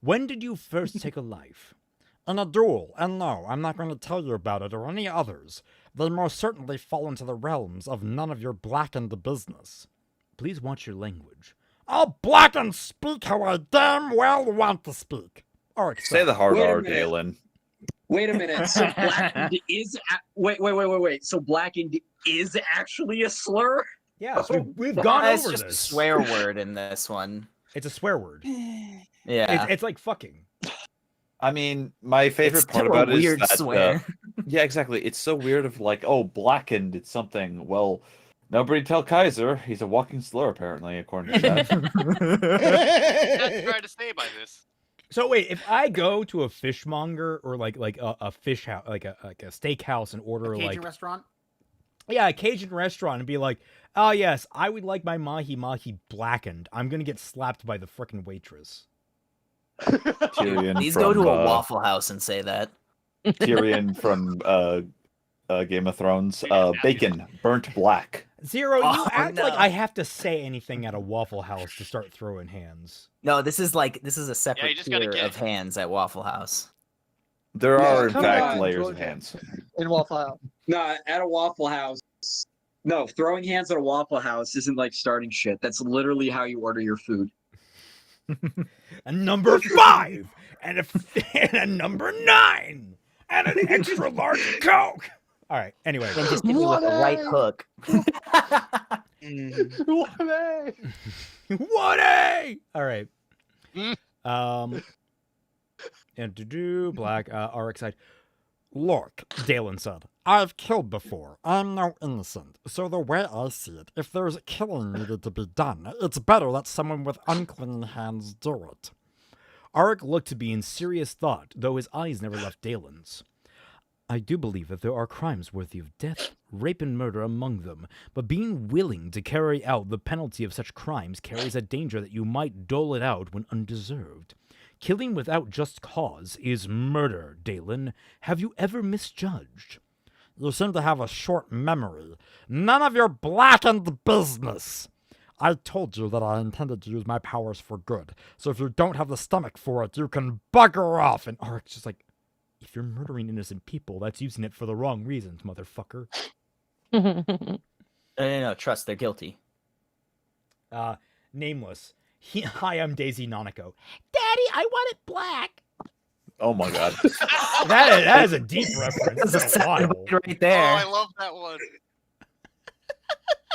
Speaker 1: When did you first take a life? In a duel, and no, I'm not going to tell you about it or any others. They most certainly fall into the realms of none of your blackened business. Please watch your language. I'll black and speak how I damn well want to speak. Aric,
Speaker 4: Say the hard
Speaker 8: Wait a
Speaker 4: R,
Speaker 8: minute.
Speaker 4: Dalon.
Speaker 8: Wait a minute. So blackened is wait. So blackened is actually a slur?
Speaker 1: Yes, we've gone
Speaker 3: It's
Speaker 1: over
Speaker 3: just a
Speaker 1: this.
Speaker 3: swear word in this one.
Speaker 1: It's a swear word.
Speaker 3: Yeah.
Speaker 1: It's like fucking.
Speaker 4: I mean, my favorite
Speaker 3: It's
Speaker 4: part
Speaker 3: still a
Speaker 4: about it is
Speaker 3: weird
Speaker 4: that
Speaker 3: swear.
Speaker 4: yeah, exactly. It's so weird of like, oh, blackened, it's something. Well, nobody tell Kaiser. He's a walking slur, apparently, according to that.
Speaker 11: That's trying to say by this.
Speaker 1: So wait, if I go to a fishmonger or like a fish house, like a steakhouse, and order
Speaker 7: Cajun
Speaker 1: like
Speaker 7: restaurant.
Speaker 1: a Cajun restaurant, and be like, oh yes, I would like my mahi mahi blackened, I'm gonna get slapped by the frickin' waitress.
Speaker 4: Tyrion
Speaker 3: Please
Speaker 4: from,
Speaker 3: go to a Waffle House and say that.
Speaker 4: Tyrion from Game of Thrones. Bacon burnt black.
Speaker 1: Zero, you
Speaker 3: Oh,
Speaker 1: act like
Speaker 3: no.
Speaker 1: I have to say anything at a Waffle House to start throwing hands.
Speaker 3: No, this is a separate
Speaker 11: you just gotta
Speaker 3: tier
Speaker 11: get
Speaker 3: of
Speaker 11: it.
Speaker 3: hands at Waffle House.
Speaker 4: There
Speaker 8: No,
Speaker 4: are in
Speaker 8: come
Speaker 4: fact
Speaker 8: on,
Speaker 4: layers of
Speaker 9: Georgia.
Speaker 4: hands.
Speaker 9: In Waffle House.
Speaker 8: No, at a Waffle House. No, throwing hands at a Waffle House isn't like starting shit. That's literally how you order your food.
Speaker 1: A number 5 and a number 9 and an extra large Coke. All right. Anyway,
Speaker 3: Then just hit me with the right hook.
Speaker 9: What a-
Speaker 1: 1A. All right.
Speaker 11: Mm.
Speaker 1: And to do black RX side. Look, Dalon said, I've killed before. I'm no innocent. So the way I see it, if there's killing needed to be done, it's better that someone with unclean hands do it. Aric looked to be in serious thought, though his eyes never left Dalon's. I do believe that there are crimes worthy of death, rape and murder among them, but being willing to carry out the penalty of such crimes carries a danger that you might dole it out when undeserved. Killing without just cause is murder, Dalon. Have you ever misjudged? You seem to have a short memory. None of your blackened business. I told you that I intended to use my powers for good, so if you don't have the stomach for it, you can bugger off. And Aric's just like, if you're murdering innocent people, that's using it for the wrong reasons, motherfucker.
Speaker 3: No, trust, they're guilty.
Speaker 1: Nameless. Hi, I'm Daisy Nanako. Daddy, I want it black.
Speaker 4: Oh my god.
Speaker 1: That is a deep reference. It's been a while.
Speaker 3: Right
Speaker 11: Oh,
Speaker 3: there.
Speaker 11: I love that one.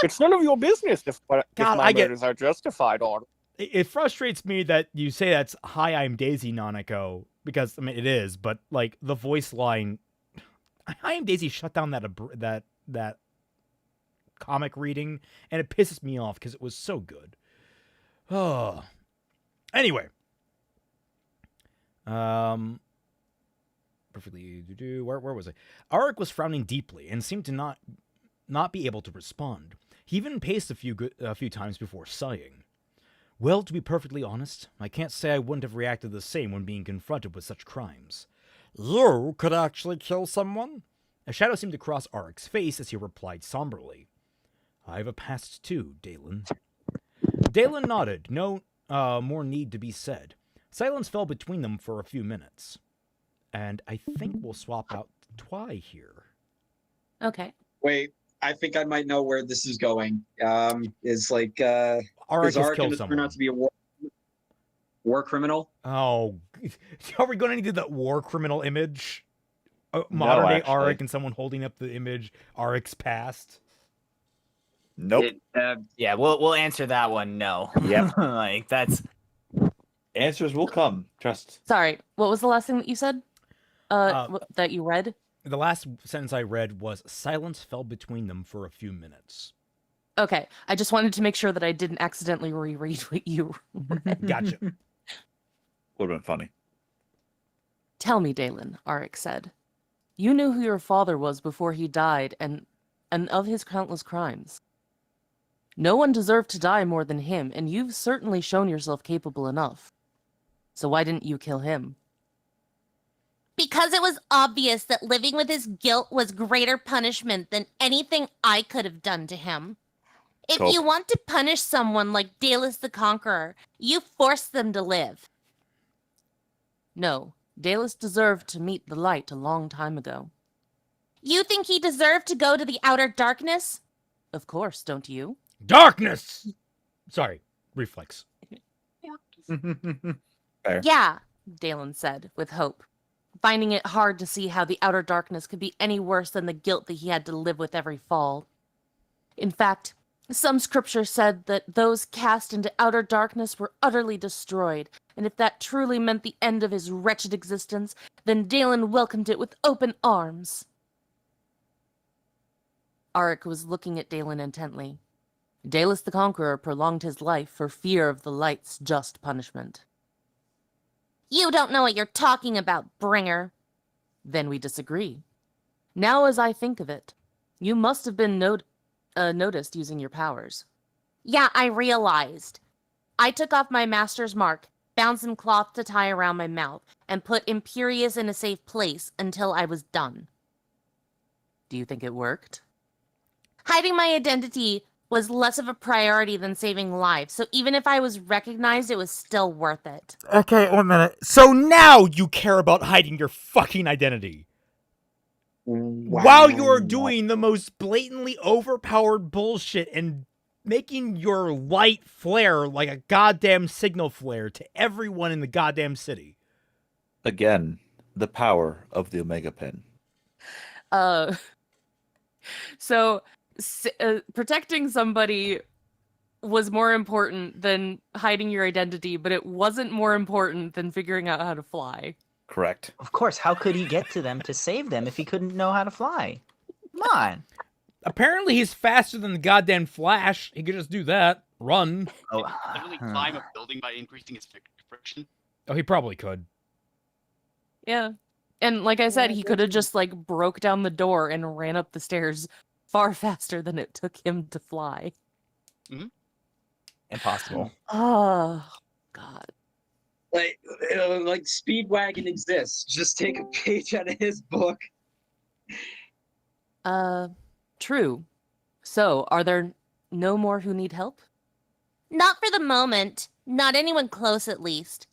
Speaker 10: It's none of your business if
Speaker 1: God,
Speaker 10: my
Speaker 1: I get-
Speaker 10: murders are justified or
Speaker 1: It frustrates me that you say that's "Hi, I'm Daisy Nanako" because I mean it is, but like the voice line, "Hi, I'm Daisy" shut down that comic reading, and it pisses me off because it was so good. Oh, anyway, perfectly. Where was I? Aric was frowning deeply and seemed to not be able to respond. He even paced a few times before sighing. Well, to be perfectly honest, I can't say I wouldn't have reacted the same when being confronted with such crimes. You could actually kill someone? A shadow seemed to cross Aric's face as he replied somberly. I have a past too, Dalon. Dalon nodded. No more need to be said. Silence fell between them for a few minutes. And I think we'll swap out Twy here.
Speaker 2: Okay.
Speaker 8: Wait, I think I might know where this is going. Is like
Speaker 1: Aric
Speaker 8: is
Speaker 1: has
Speaker 8: Aric
Speaker 1: killed
Speaker 8: gonna turn
Speaker 1: someone.
Speaker 8: out to be a war criminal?
Speaker 1: Oh, are we going to do that war criminal image?
Speaker 4: No,
Speaker 1: Modern day
Speaker 4: actually.
Speaker 1: Aric and someone holding up the image Aric's past?
Speaker 4: Nope.
Speaker 3: Yeah, we'll answer that one. No.
Speaker 4: Yep.
Speaker 3: Like that's
Speaker 4: Answers will come. Trust.
Speaker 2: Sorry. What was the last thing that you said? That you read?
Speaker 1: The last sentence I read was, silence fell between them for a few minutes.
Speaker 2: Okay. I just wanted to make sure that I didn't accidentally reread what you read.
Speaker 1: Gotcha.
Speaker 4: Would have been funny.
Speaker 2: Tell me, Dalon, Aric said. You knew who your father was before he died and of his countless crimes. No one deserved to die more than him, and you've certainly shown yourself capable enough. So why didn't you kill him?
Speaker 13: Because it was obvious that living with his guilt was greater punishment than anything I could have done to him. If
Speaker 4: Cool.
Speaker 13: you want to punish someone like Dalus the Conqueror, you force them to live.
Speaker 2: No, Dalus deserved to meet the light a long time ago.
Speaker 13: You think he deserved to go to the outer darkness?
Speaker 2: Of course, don't you?
Speaker 1: Darkness! Sorry, reflex.
Speaker 4: Fair.
Speaker 2: Yeah, Dalon said, with hope, finding it hard to see how the outer darkness could be any worse than the guilt that he had to live with every fall. In fact, some scripture said that those cast into outer darkness were utterly destroyed, and if that truly meant the end of his wretched existence, then Dalon welcomed it with open arms. Aric was looking at Dalon intently. Dalus the Conqueror prolonged his life for fear of the light's just punishment.
Speaker 13: You don't know what you're talking about, Bringer.
Speaker 2: Then we disagree. Now as I think of it, you must have been noticed using your powers.
Speaker 13: Yeah, I realized. I took off my master's mark, found some cloth to tie around my mouth, and put Imperius in a safe place until I was done.
Speaker 2: Do you think it worked?
Speaker 13: Hiding my identity was less of a priority than saving lives, so even if I was recognized, it was still worth it.
Speaker 1: Okay, 1 minute. So now you care about hiding your fucking identity. While you're doing the most blatantly overpowered bullshit and making your light flare like a goddamn signal flare to everyone in the goddamn city.
Speaker 4: Again, the power of the Omega Pin.
Speaker 2: So protecting somebody was more important than hiding your identity, but it wasn't more important than figuring out how to fly.
Speaker 4: Correct.
Speaker 3: Of course, how could he get to them to save them if he couldn't know how to fly? Come on.
Speaker 1: Apparently he's faster than the goddamn Flash. He could just do that. Run.
Speaker 3: Oh,
Speaker 11: Literally climb a building by increasing its friction.
Speaker 1: Oh, he probably could.
Speaker 2: Yeah. And like I said, he could have just like broke down the door and ran up the stairs far faster than it took him to fly.
Speaker 3: Impossible.
Speaker 2: Oh, God.
Speaker 8: Like Speedwagon exists. Just take a page out of his book.
Speaker 2: True. So, are there no more who need help?
Speaker 13: Not for the moment. Not anyone close, at least.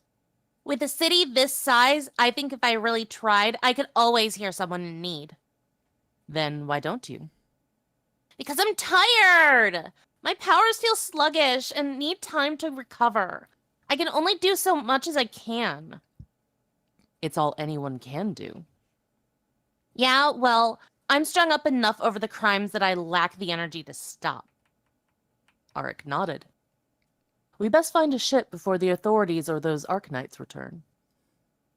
Speaker 13: With a city this size, I think if I really tried, I could always hear someone in need.
Speaker 2: Then why don't you?
Speaker 13: Because I'm tired! My powers feel sluggish and need time to recover. I can only do so much as I can.
Speaker 2: It's all anyone can do.
Speaker 13: Yeah, well, I'm strung up enough over the crimes that I lack the energy to stop.
Speaker 2: Aric nodded. We best find a ship before the authorities or those Arcanites return.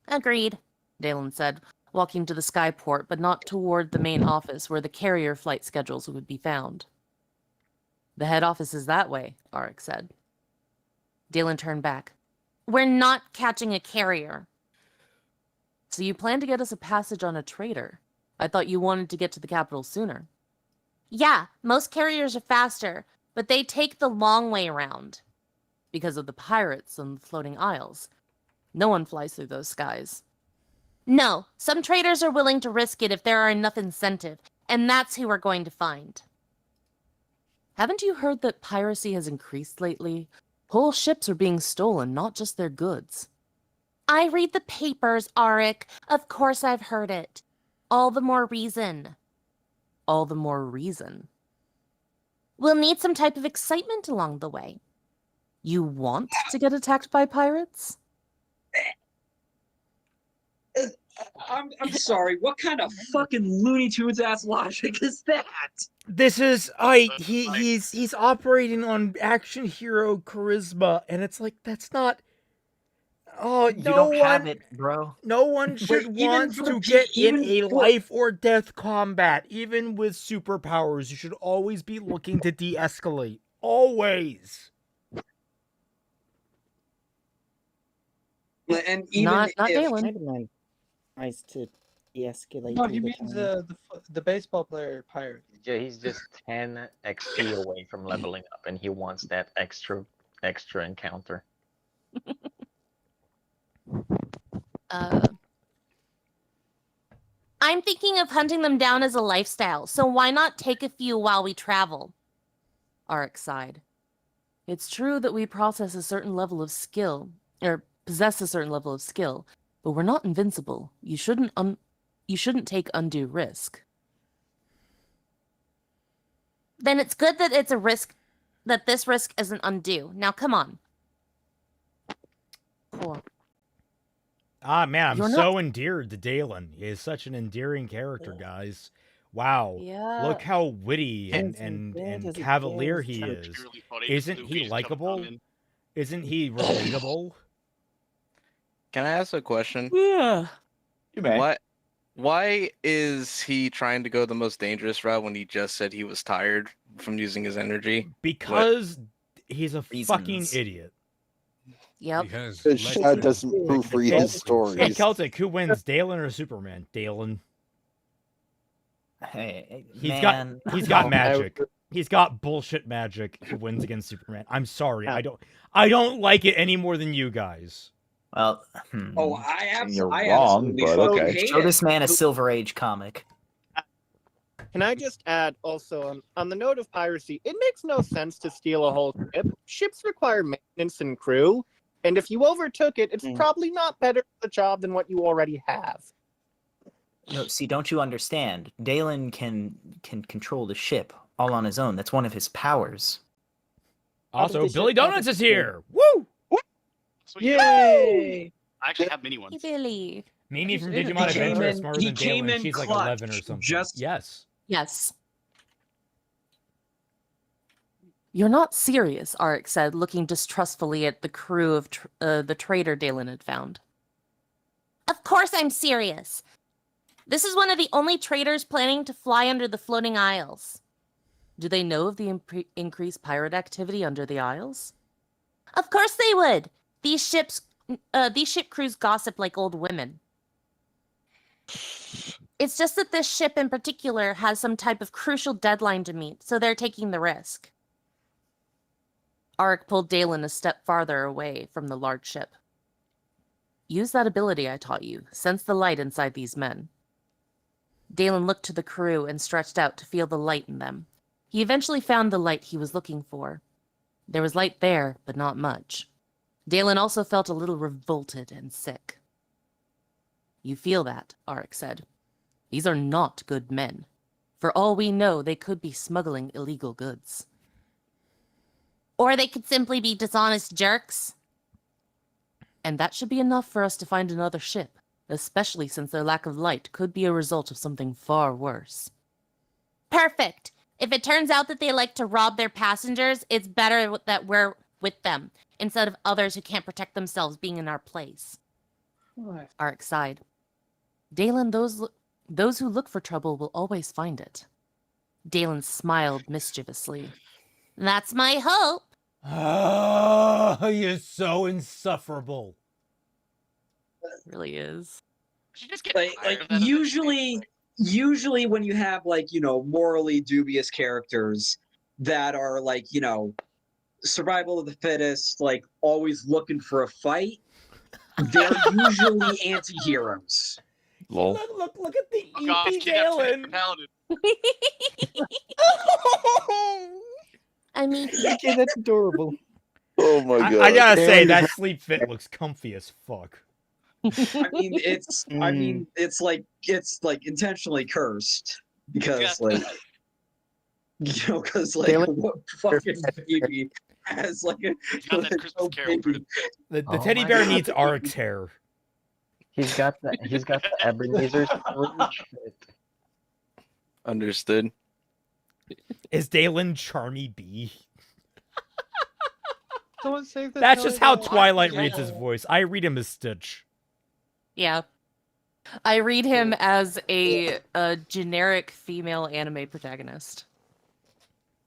Speaker 13: Agreed,
Speaker 2: Dalon said, walking to the skyport, but not toward the main office where the carrier flight schedules would be found. The head office is that way, Aric said. Dalon turned back.
Speaker 13: We're not catching a carrier.
Speaker 2: So you plan to get us a passage on a trader? I thought you wanted to get to the capital sooner.
Speaker 13: Yeah, most carriers are faster, but they take the long way around.
Speaker 2: Because of the pirates and the floating isles. No one flies through those skies.
Speaker 13: No, some traders are willing to risk it if there are enough incentive, and that's who we're going to find.
Speaker 2: Haven't you heard that piracy has increased lately? Whole ships are being stolen, not just their goods.
Speaker 13: I read the papers, Aric. Of course I've heard it. All the more reason.
Speaker 2: All the more reason.
Speaker 13: We'll need some type of excitement along the way.
Speaker 2: You want to get attacked by pirates?
Speaker 8: I'm sorry. What kind of fucking Looney Tunes ass logic is that?
Speaker 1: This is he's operating on action hero charisma, and it's like that's not. Oh,
Speaker 3: You don't have it, bro.
Speaker 1: No one should want to get in a life or death combat, even with superpowers. You should always be looking to de-escalate. Always.
Speaker 8: And even
Speaker 2: not
Speaker 8: if,
Speaker 2: Dalon.
Speaker 6: tries to de-escalate.
Speaker 9: No,
Speaker 6: all
Speaker 9: he
Speaker 6: the
Speaker 9: means
Speaker 6: time.
Speaker 9: the baseball player pirate.
Speaker 14: Yeah, he's just 10 XP away from leveling up, and he wants that extra encounter.
Speaker 13: I'm thinking of hunting them down as a lifestyle, so why not take a few while we travel?
Speaker 2: Aric sighed. It's true that we possess a certain level of skill, but we're not invincible. You shouldn't take undue risk.
Speaker 13: Then it's good that it's a risk, that this risk isn't undue. Now, come on.
Speaker 2: Cool.
Speaker 1: Ah, man, I'm
Speaker 2: You're
Speaker 1: so
Speaker 2: not-
Speaker 1: endeared to Dalon. He is such an endearing character, guys. Wow.
Speaker 2: Yeah.
Speaker 1: Look how witty and
Speaker 6: As it
Speaker 1: cavalier
Speaker 6: goes.
Speaker 1: he
Speaker 11: It's
Speaker 1: is.
Speaker 11: purely funny.
Speaker 1: Isn't
Speaker 11: Luffy
Speaker 1: he
Speaker 11: just jumped on
Speaker 1: likable?
Speaker 11: in.
Speaker 1: Isn't he relatable?
Speaker 5: Can I ask a question?
Speaker 2: Yeah.
Speaker 4: You may.
Speaker 5: Why is he trying to go the most dangerous route when he just said he was tired from using his energy?
Speaker 1: Because he's a fucking
Speaker 3: Reasons.
Speaker 1: idiot.
Speaker 2: Yep.
Speaker 15: Because
Speaker 10: Shad doesn't proofread his
Speaker 1: Hey,
Speaker 10: stories.
Speaker 1: Celtic, who wins, Dalon or Superman? Dalon.
Speaker 3: Hey,
Speaker 1: He's
Speaker 3: man.
Speaker 1: got
Speaker 10: No,
Speaker 1: magic. He's got bullshit magic. Who wins against Superman? I'm sorry. I don't like it any more than you guys.
Speaker 3: Well,
Speaker 8: Oh, I
Speaker 4: You're
Speaker 8: I
Speaker 4: wrong,
Speaker 8: absolutely
Speaker 4: but
Speaker 8: fucking
Speaker 4: okay.
Speaker 8: hate
Speaker 3: show
Speaker 8: it.
Speaker 3: this man a Silver Age comic.
Speaker 10: Can I just add also on the note of piracy, it makes no sense to steal a whole ship. Ships require maintenance and crew, and if you overtook it, it's probably not better of a job than what you already have.
Speaker 3: No, see, don't you understand? Dalon can control the ship all on his own. That's one of his powers.
Speaker 1: Also,
Speaker 6: the
Speaker 1: Billy
Speaker 6: ship, out of
Speaker 1: Donuts
Speaker 6: the
Speaker 1: is
Speaker 6: ship.
Speaker 1: here. Woo!
Speaker 11: Sweet.
Speaker 10: Yay!
Speaker 11: I actually have mini ones.
Speaker 2: Billy.
Speaker 1: Mimi from
Speaker 9: He
Speaker 1: Digimon
Speaker 8: came
Speaker 1: Adventure is
Speaker 8: in-
Speaker 1: smarter
Speaker 8: he
Speaker 1: than
Speaker 8: came
Speaker 1: Dalon.
Speaker 8: in
Speaker 1: She's like
Speaker 8: clutch,
Speaker 1: 11 or something.
Speaker 8: just-
Speaker 1: Yes.
Speaker 2: Yes. You're not serious, Aric said, looking distrustfully at the crew of the trader Dalon had found.
Speaker 13: Of course I'm serious. This is one of the only traders planning to fly under the floating isles.
Speaker 2: Do they know of the increased pirate activity under the Isles?
Speaker 13: Of course they would. These ship crews gossip like old women. It's just that this ship in particular has some type of crucial deadline to meet, so they're taking the risk.
Speaker 2: Aric pulled Dalon a step farther away from the large ship. Use that ability I taught you. Sense the light inside these men. Dalon looked to the crew and stretched out to feel the light in them. He eventually found the light he was looking for. There was light there, but not much. Dalon also felt a little revolted and sick. You feel that, Aric said. These are not good men. For all we know, they could be smuggling illegal goods.
Speaker 13: Or they could simply be dishonest jerks.
Speaker 2: And that should be enough for us to find another ship, especially since their lack of light could be a result of something far worse.
Speaker 13: Perfect. If it turns out that they like to rob their passengers, it's better that we're with them, instead of others who can't protect themselves being in our place.
Speaker 2: Aric sighed. Dalon, those who look for trouble will always find it. Dalon smiled mischievously.
Speaker 13: That's my hope.
Speaker 1: Oh, you're so insufferable.
Speaker 2: Really is.
Speaker 11: She just get
Speaker 8: Like usually when you have like, morally dubious characters that are like, survival of the fittest, like always looking for a fight, they're usually anti-heroes.
Speaker 4: Lol.
Speaker 1: Look at the
Speaker 11: Oh gosh,
Speaker 1: EP
Speaker 11: kidnapped
Speaker 1: Dalon.
Speaker 11: Paladin.
Speaker 13: I mean,
Speaker 6: Okay, that's adorable.
Speaker 10: Oh my god.
Speaker 1: I gotta say, that sleep fit looks comfy as fuck.
Speaker 8: I mean, it's like intentionally cursed because what fucking baby has like a
Speaker 11: got that Christmas Carol
Speaker 8: baby.
Speaker 1: The
Speaker 14: Oh
Speaker 1: teddy
Speaker 14: my
Speaker 1: bear
Speaker 14: God.
Speaker 1: needs Aric's hair.
Speaker 14: He's got the Ebenezer Scrooge fit.
Speaker 5: Understood.
Speaker 1: Is Dalon Charmy B?
Speaker 9: Someone save the
Speaker 1: That's just how
Speaker 9: Dalon.
Speaker 1: Twilight reads his voice. I read him as Stitch.
Speaker 2: Yeah. I read him as a generic female anime protagonist.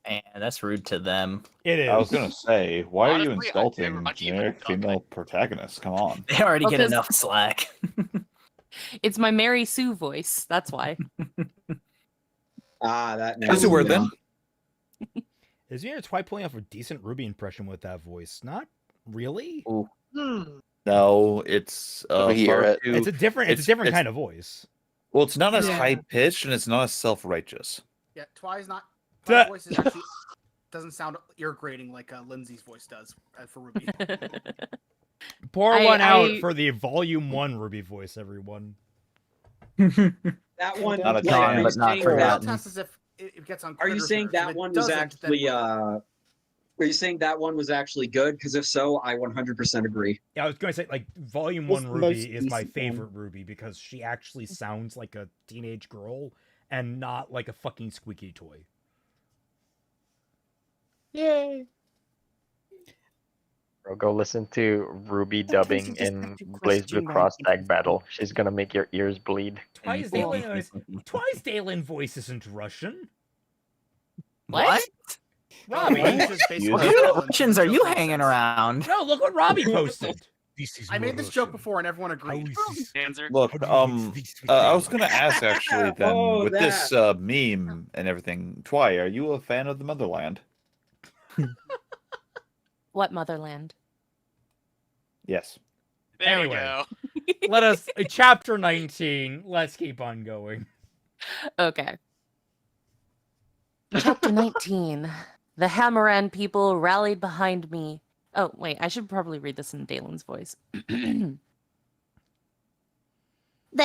Speaker 3: Man, that's rude to them.
Speaker 1: It is.
Speaker 4: I was gonna say, why are you
Speaker 11: Honestly,
Speaker 4: insulting
Speaker 11: I'd even
Speaker 4: generic female protagonists? Come on.
Speaker 3: They already get
Speaker 2: Because-
Speaker 3: enough slack.
Speaker 2: It's my Mary Sue voice. That's why.
Speaker 8: That
Speaker 4: That's a word then.
Speaker 1: Is your Twi pulling off a decent Ruby impression with that voice? Not really.
Speaker 3: Ooh.
Speaker 4: No, it's
Speaker 12: hear
Speaker 4: far
Speaker 12: it.
Speaker 4: too-
Speaker 1: It's a different kind of voice.
Speaker 4: Well, it's not as
Speaker 6: Yeah.
Speaker 4: high pitched and it's not as self-righteous.
Speaker 7: Yeah, Twi's not.
Speaker 1: Duh.
Speaker 7: My voice is actually doesn't sound ear grating like Lindsay's voice does for Ruby.
Speaker 1: Pour
Speaker 2: I-
Speaker 1: one out
Speaker 2: I-
Speaker 1: for the Volume 1 Ruby voice, everyone.
Speaker 8: That one,
Speaker 3: Not a
Speaker 8: like,
Speaker 3: ton,
Speaker 8: are you
Speaker 3: but not
Speaker 8: saying
Speaker 3: forgotten.
Speaker 8: that-
Speaker 7: Test as if it gets on.
Speaker 8: Are you
Speaker 7: Critter
Speaker 8: saying
Speaker 7: servers. If
Speaker 8: that
Speaker 7: it
Speaker 8: one was
Speaker 7: doesn't, then
Speaker 8: actually
Speaker 7: what?
Speaker 8: Are you saying that one was actually good? Because if so, I 100% agree.
Speaker 1: Yeah, I was going to say, like, Volume
Speaker 6: What's
Speaker 1: 1
Speaker 6: the most
Speaker 1: Ruby is my
Speaker 6: recent
Speaker 1: favorite Ruby because she actually sounds like a teenage girl and not like a fucking squeaky toy.
Speaker 6: Yay!
Speaker 14: Bro, go listen to Ruby
Speaker 6: Sometimes
Speaker 14: dubbing
Speaker 6: you just
Speaker 14: in
Speaker 6: have to
Speaker 14: Blaze Blue
Speaker 6: question
Speaker 14: Cross
Speaker 6: why
Speaker 14: Tag Battle. She's gonna make your ears bleed.
Speaker 1: Twice Dalon voice isn't Russian.
Speaker 2: What?
Speaker 1: Robbie.
Speaker 3: What
Speaker 7: Just basically
Speaker 3: What
Speaker 7: Dylan.
Speaker 3: Russians are you
Speaker 7: Joke
Speaker 3: hanging
Speaker 7: makes sense.
Speaker 3: around?
Speaker 1: No, look what Robbie posted.
Speaker 7: I made this joke before and everyone agreed.
Speaker 11: Answer.
Speaker 4: Look, I was gonna ask actually then
Speaker 8: Oh,
Speaker 4: with this meme and everything. Twi, are you a fan of the motherland?
Speaker 2: What motherland?
Speaker 4: Yes.
Speaker 11: There
Speaker 1: Anyway.
Speaker 11: we go.
Speaker 1: Let us chapter 19. Let's keep on going.
Speaker 2: Okay. Chapter 19. The Hammeran people rallied behind me. Oh, wait, I should probably read this in Dalen's voice. The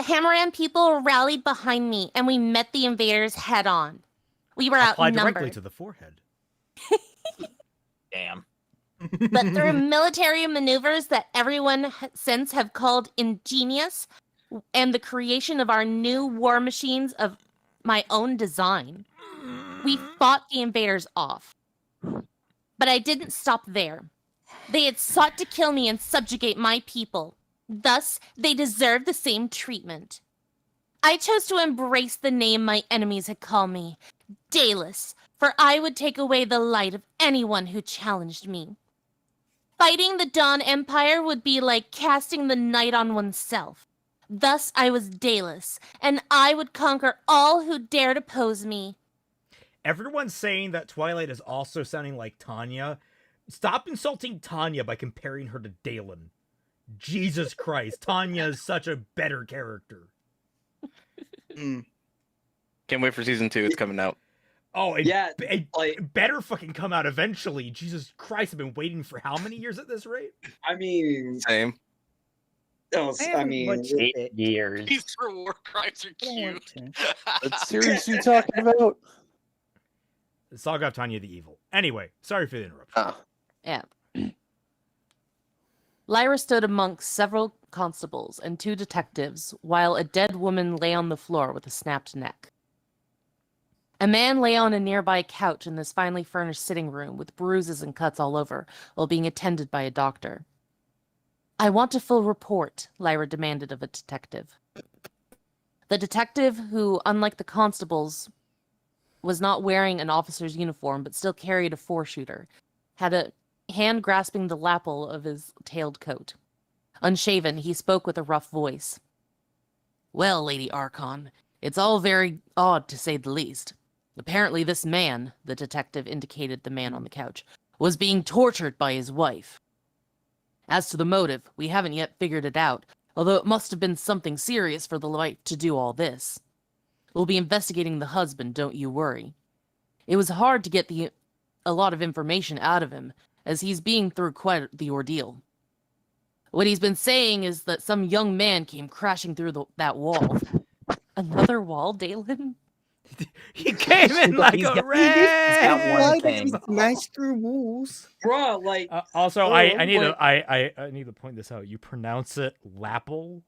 Speaker 2: Hammeran people rallied behind me, and we met the invaders head on. We were
Speaker 1: Apply
Speaker 2: outnumbered.
Speaker 1: directly to the forehead.
Speaker 3: Damn.
Speaker 2: But through military maneuvers that everyone since have called ingenious, and the creation of our new war machines of my own design, we fought the invaders off. But I didn't stop there. They had sought to kill me and subjugate my people. Thus, they deserved the same treatment. I chose to embrace the name my enemies had called me, Dalus, for I would take away the light of anyone who challenged me. Fighting the Dawn Empire would be like casting the night on oneself. Thus I was Dalus, and I would conquer all who dared oppose me.
Speaker 1: Everyone's saying that Twilight is also sounding like Tanya. Stop insulting Tanya by comparing her to Dalon. Jesus Christ, Tanya is such a better character.
Speaker 5: Can't wait for season 2. It's coming out.
Speaker 1: Oh,
Speaker 8: Yeah,
Speaker 1: it better fucking come out eventually. Jesus Christ, I've been waiting for how many years at this rate?
Speaker 8: I mean,
Speaker 5: Same.
Speaker 8: I mean,
Speaker 14: 8 years.
Speaker 11: These for war crimes are cute.
Speaker 4: What series you talking about?
Speaker 1: Saga of Tanya the Evil. Anyway, sorry for the interruption.
Speaker 2: Yeah. Lyra stood amongst several constables and 2 detectives, while a dead woman lay on the floor with a snapped neck. A man lay on a nearby couch in this finely furnished sitting room with bruises and cuts all over, while being attended by a doctor. I want a full report, Lyra demanded of a detective. The detective, who, unlike the constables, was not wearing an officer's uniform but still carried a 4-shooter, had a hand grasping the lapel of his tailed coat. Unshaven, he spoke with a rough voice. Well, Lady Archon, it's all very odd to say the least. Apparently this man, the detective indicated the man on the couch, was being tortured by his wife. As to the motive, we haven't yet figured it out, although it must have been something serious for the wife to do all this. We'll be investigating the husband, don't you worry. It was hard to get a lot of information out of him, as he's being through quite the ordeal. What he's been saying is that some young man came crashing through that wall. Another wall, Dalon?
Speaker 1: He came in like a
Speaker 3: Why
Speaker 1: rat.
Speaker 3: does he
Speaker 6: smash through walls?
Speaker 8: bro, like
Speaker 1: Also,
Speaker 8: Oh,
Speaker 1: I need
Speaker 8: like-
Speaker 1: to I need to point this out. You pronounce it lapel.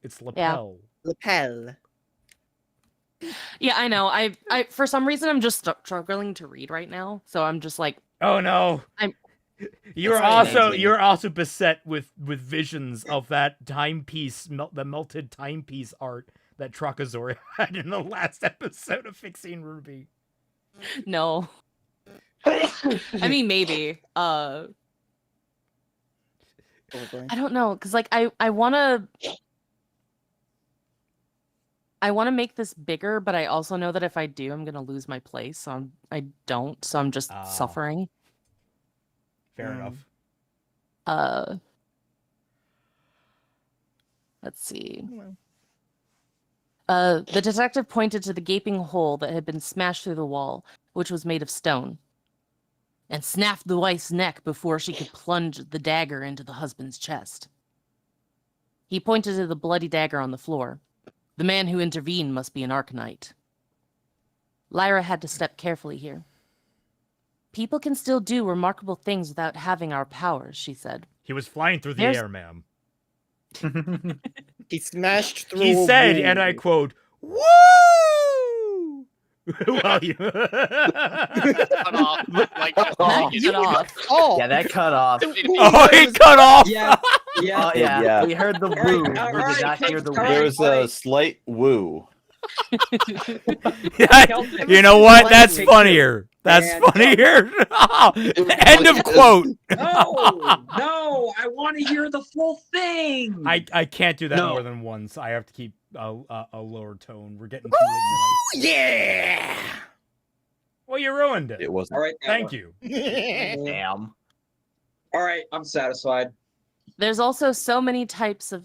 Speaker 1: It's lapel.
Speaker 6: Lapel.
Speaker 2: Yeah, I know. I for some reason I'm just struggling to read right now, so I'm just like,
Speaker 1: Oh no! You're also beset with visions of that timepiece, the melted timepiece art that Trakazor had in the last episode of Fixing Ruby.
Speaker 2: no. I mean, maybe. I don't know, because like I want to. I want to make this bigger, but I also know that if I do, I'm gonna lose my place. So I don't. So I'm just suffering.
Speaker 1: Fair enough.
Speaker 2: Let's see.
Speaker 6: Well.
Speaker 2: The detective pointed to the gaping hole that had been smashed through the wall, which was made of stone, and snapped the wife's neck before she could plunge the dagger into the husband's chest. He pointed to the bloody dagger on the floor. The man who intervened must be an Arcanite. Lyra had to step carefully here. People can still do remarkable things without having our powers, she said.
Speaker 1: He was flying through the air, ma'am.
Speaker 6: He smashed through.
Speaker 1: He
Speaker 6: a
Speaker 1: said,
Speaker 6: wall.
Speaker 1: and I quote, "Woo!" While you
Speaker 11: Cut off. Like,
Speaker 2: Cut off.
Speaker 6: Oh,
Speaker 3: Yeah, that cut off.
Speaker 1: Oh, he cut off.
Speaker 8: Yeah, yeah.
Speaker 3: Oh, yeah.
Speaker 4: Yeah.
Speaker 3: We heard the
Speaker 8: All
Speaker 3: woo.
Speaker 8: right, all
Speaker 3: We did not
Speaker 8: right,
Speaker 3: hear the
Speaker 8: all
Speaker 3: woo.
Speaker 8: right.
Speaker 4: There was a slight woo.
Speaker 1: You know what? That's
Speaker 8: Take
Speaker 1: funnier. That's
Speaker 8: And-
Speaker 1: funnier. End of quote.
Speaker 8: No, I want to hear the full thing.
Speaker 1: I can't do that
Speaker 8: No.
Speaker 1: more than once. I have to keep a lower tone. We're getting too late in the night.
Speaker 6: yeah.
Speaker 1: Well, you ruined it.
Speaker 4: It wasn't.
Speaker 8: All right,
Speaker 1: Thank you.
Speaker 3: Damn.
Speaker 8: All right, I'm satisfied.
Speaker 2: There's also so many types of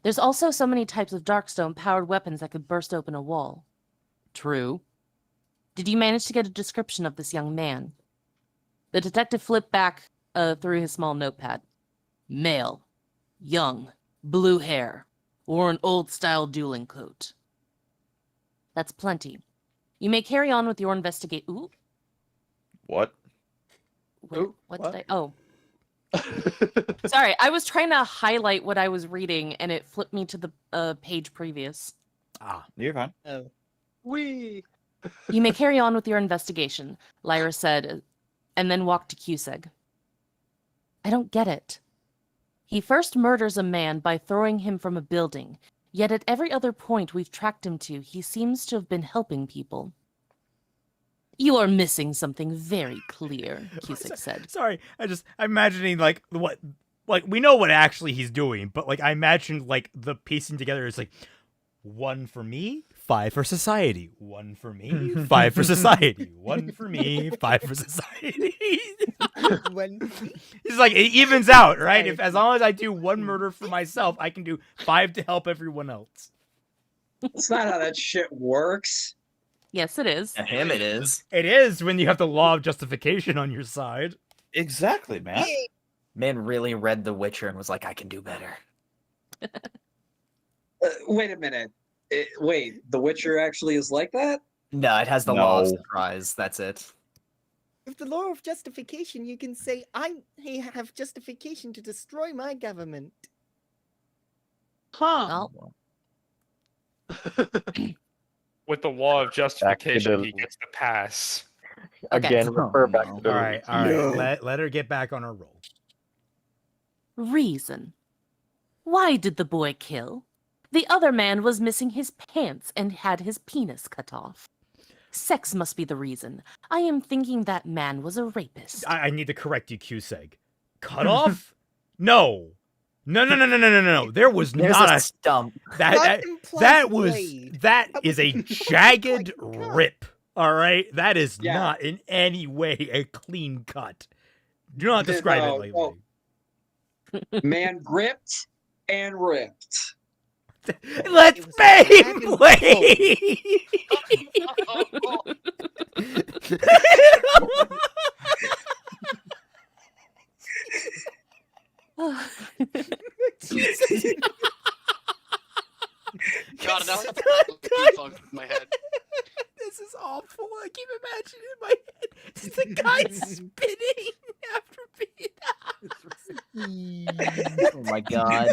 Speaker 2: Darkstone powered weapons that could burst open a wall. True. Did you manage to get a description of this young man? The detective flipped back through his small notepad. Male, young, blue hair, wore an old-style dueling coat. That's plenty. You may carry on with your investigate. Ooh,
Speaker 4: What?
Speaker 2: wait, what did I? Oh. Sorry, I was trying to highlight what I was reading, and it flipped me to the page previous.
Speaker 4: You're fine.
Speaker 6: Oh.
Speaker 9: We.
Speaker 2: You may carry on with your investigation, Lyra said, and then walked to Cusack. I don't get it. He first murders a man by throwing him from a building, yet at every other point we've tracked him to, he seems to have been helping people. You are missing something very clear, Cusack said.
Speaker 1: Sorry, I'm imagining like we know what actually he's doing, but like I imagine like the piecing together is like 1 for me, 5 for society. 1 for me, 5 for society. 1 for me, 5 for society. It's like it evens out, right? If as long as I do 1 murder for myself, I can do 5 to help everyone else.
Speaker 8: That's not how that shit works.
Speaker 2: Yes, it is.
Speaker 3: To him, it is.
Speaker 1: It is when you have the law of justification on your side.
Speaker 4: Exactly, man.
Speaker 3: Man really read The Witcher and was like, I can do better.
Speaker 8: Wait a minute. Wait, The Witcher actually is like that?
Speaker 3: No, it has the law of
Speaker 4: No.
Speaker 3: surprise. That's it.
Speaker 6: With the law of justification, you can say, I have justification to destroy my government.
Speaker 9: Huh.
Speaker 2: Well,
Speaker 12: With the law of justification,
Speaker 14: the-
Speaker 12: he gets the pass.
Speaker 14: Again, refer back to the
Speaker 1: All right.
Speaker 6: No.
Speaker 1: Let her get back on her roll.
Speaker 2: reason. Why did the boy kill? The other man was missing his pants and had his penis cut off. Sex must be the reason. I am thinking that man was a rapist.
Speaker 1: I need to correct you, Cusack. Cut off? No. No. There was
Speaker 3: There's
Speaker 1: not
Speaker 3: a stump.
Speaker 1: that
Speaker 6: implies
Speaker 1: that was
Speaker 6: blade.
Speaker 1: that
Speaker 6: That
Speaker 1: is
Speaker 6: was
Speaker 1: a
Speaker 6: implied
Speaker 1: jagged
Speaker 6: cut.
Speaker 1: rip. All right, that is
Speaker 8: Yeah.
Speaker 1: not in any way a clean cut. Do not describe
Speaker 8: No,
Speaker 1: it like
Speaker 8: no. Man gripped and ripped.
Speaker 1: Let's
Speaker 6: It was
Speaker 1: Beyblade.
Speaker 11: God, now I have
Speaker 1: God.
Speaker 11: a song in my head.
Speaker 1: This is awful. I keep imagining in my head just the guy spinning after being.
Speaker 3: Oh my god.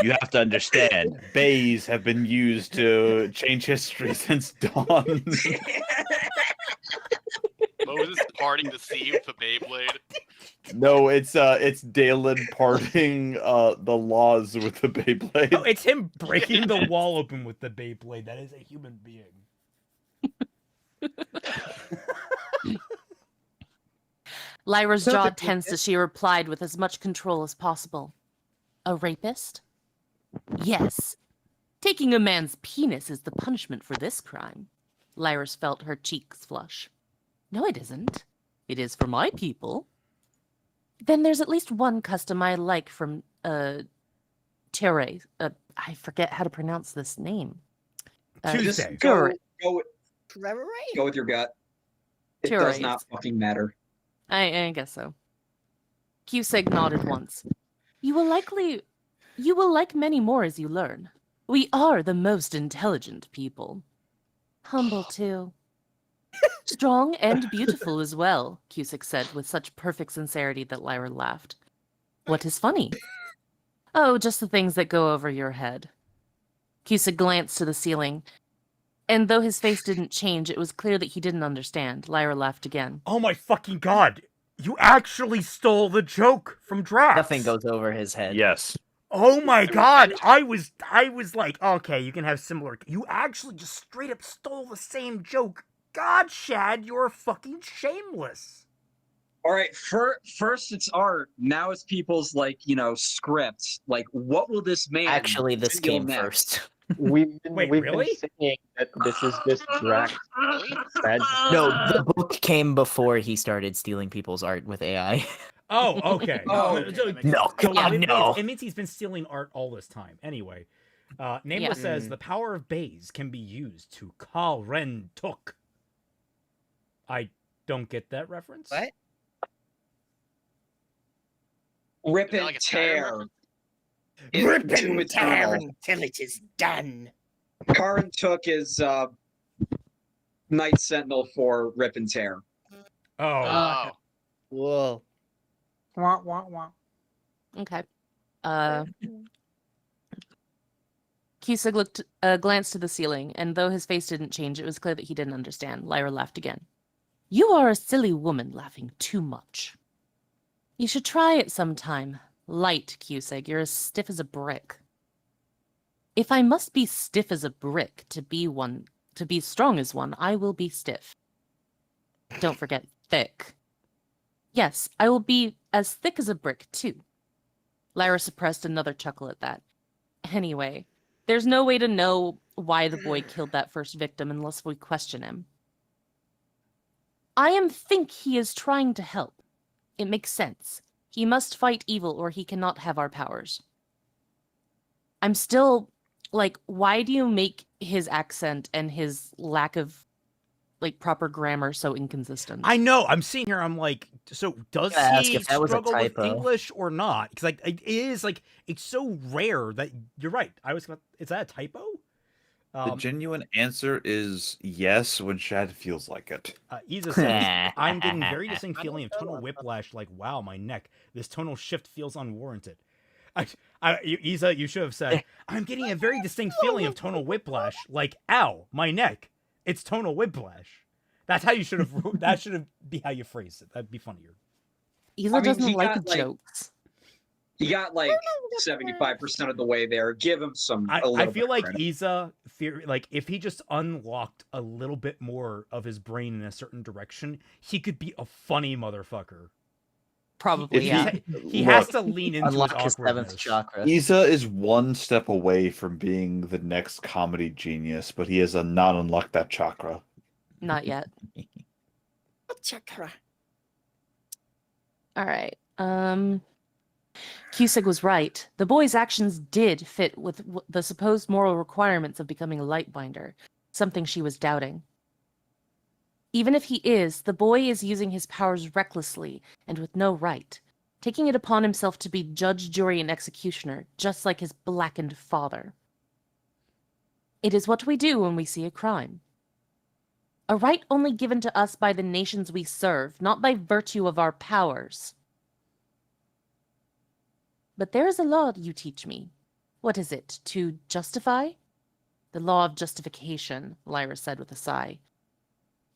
Speaker 4: You have to understand, bays have been used to change history since dawn.
Speaker 11: Moses parting the sea with a Beyblade.
Speaker 4: No, it's Dalon parting the laws with the Beyblade.
Speaker 1: No, it's him breaking the wall open with the Beyblade. That is a human being.
Speaker 2: Lyra's
Speaker 6: So
Speaker 2: jaw
Speaker 6: the-
Speaker 2: tensed as she replied with as much control as possible. A rapist? Yes. Taking a man's penis is the punishment for this crime. Lyris felt her cheeks flush. No, it isn't. It is for my people. Then there's at least one custom I like from, Tere. I forget how to pronounce this name.
Speaker 1: Tuesday.
Speaker 8: Just go with
Speaker 6: Trevor Ray.
Speaker 8: go with your gut. It
Speaker 2: Tere.
Speaker 8: does not fucking matter.
Speaker 2: I guess so. Cusick nodded once. You will like many more as you learn. We are the most intelligent people. Humble, too. Strong and beautiful as well, Cusick said with such perfect sincerity that Lyra laughed. What is funny? Oh, just the things that go over your head. Cusick glanced to the ceiling, and though his face didn't change, it was clear that he didn't understand. Lyra laughed again.
Speaker 1: Oh my fucking god! You actually stole the joke from Drax!
Speaker 3: Nothing goes over his head.
Speaker 4: Yes.
Speaker 1: Oh my god! I was like, okay, you can have similar. You actually just straight up stole the same joke. God, Shad, you're fucking shameless.
Speaker 8: All right, first it's art. Now it's people's scripts. Like, what will this man
Speaker 3: Actually, this
Speaker 8: steal
Speaker 3: came
Speaker 8: next?
Speaker 3: first.
Speaker 14: We've been
Speaker 1: really?
Speaker 14: saying that this is just Drax.
Speaker 3: No, the book came before he started stealing people's art with AI.
Speaker 1: Oh, okay.
Speaker 7: Oh,
Speaker 1: No,
Speaker 7: okay,
Speaker 1: so-
Speaker 7: that makes
Speaker 3: No,
Speaker 1: so
Speaker 3: God, no.
Speaker 1: It means he's been stealing art all this time. Anyway, Nameless
Speaker 2: Yeah.
Speaker 1: says the power of bays can be used to call Ren Tuk. I don't get that reference.
Speaker 6: What?
Speaker 8: Rip
Speaker 11: Is that
Speaker 8: and
Speaker 11: like a
Speaker 8: tear.
Speaker 6: Rip
Speaker 8: Into
Speaker 6: and tear
Speaker 8: eternal.
Speaker 6: until it is done.
Speaker 8: Karin Took is Night Sentinel for Rip and Tear.
Speaker 1: Oh,
Speaker 11: Oh.
Speaker 6: Whoa.
Speaker 9: Wah, wah, wah.
Speaker 2: Okay. Cusick glanced to the ceiling, and though his face didn't change, it was clear that he didn't understand. Lyra laughed again. You are a silly woman laughing too much. You should try it sometime. Light, Cusick, you're as stiff as a brick. If I must be stiff as a brick to be strong as one, I will be stiff. Don't forget thick. Yes, I will be as thick as a brick, too. Lyra suppressed another chuckle at that. Anyway, there's no way to know why the boy killed that first victim unless we question him. I think he is trying to help. It makes sense. He must fight evil or he cannot have our powers. I'm still, why do you make his accent and his lack of, proper grammar so inconsistent?
Speaker 1: I know. I'm seeing here. I'm like, so does
Speaker 3: I gotta ask
Speaker 1: he
Speaker 3: if that was a
Speaker 1: struggle with
Speaker 3: typo.
Speaker 1: English or not? Because it is it's so rare that you're right. Is that a typo?
Speaker 4: The genuine answer is yes when Shad feels like it.
Speaker 1: Isa says, I'm getting very distinct feeling of tonal whiplash, like, wow, my neck. This tonal shift feels unwarranted. Isa, you should have said, I'm getting a very distinct feeling of tonal whiplash, like, ow, my neck. It's tonal whiplash. That's how you should have, that should be how you phrase it. That'd be funnier.
Speaker 2: Isa doesn't like jokes.
Speaker 8: He got 75% of the way there. Give him some.
Speaker 1: I feel like Isa, if he just unlocked a little bit more of his brain in a certain direction, he could be a funny motherfucker.
Speaker 2: Probably, yeah.
Speaker 1: He has to lean into
Speaker 3: Unlock
Speaker 1: his
Speaker 3: his seventh
Speaker 1: awkwardness.
Speaker 3: chakra.
Speaker 4: Isa is one step away from being the next comedy genius, but he has not unlocked that chakra.
Speaker 2: Not yet.
Speaker 6: Chakra.
Speaker 2: All right. Cusick was right. The boy's actions did fit with the supposed moral requirements of becoming a Lightbinder, something she was doubting. Even if he is, the boy is using his powers recklessly and with no right, taking it upon himself to be judge, jury, and executioner, just like his blackened father. It is what we do when we see a crime. A right only given to us by the nations we serve, not by virtue of our powers. But there is a law you teach me. What is it? To justify? The law of justification, Lyra said with a sigh.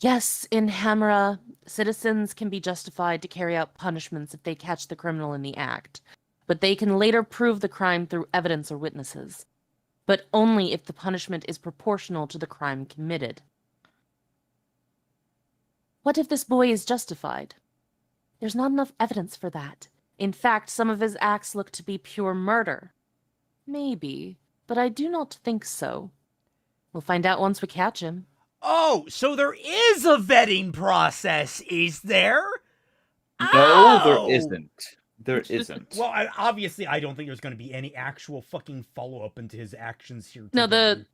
Speaker 2: Yes, in Hamera, citizens can be justified to carry out punishments if they catch the criminal in the act, but they can later prove the crime through evidence or witnesses, but only if the punishment is proportional to the crime committed. What if this boy is justified? There's not enough evidence for that. In fact, some of his acts look to be pure murder. Maybe, but I do not think so. We'll find out once we catch him.
Speaker 1: Oh, so there is a vetting process, is there?
Speaker 4: No, there
Speaker 1: Oh!
Speaker 4: isn't. There isn't.
Speaker 1: Well, obviously, I don't think there's going to be any actual fucking follow-up into his actions here.
Speaker 2: No,
Speaker 1: today.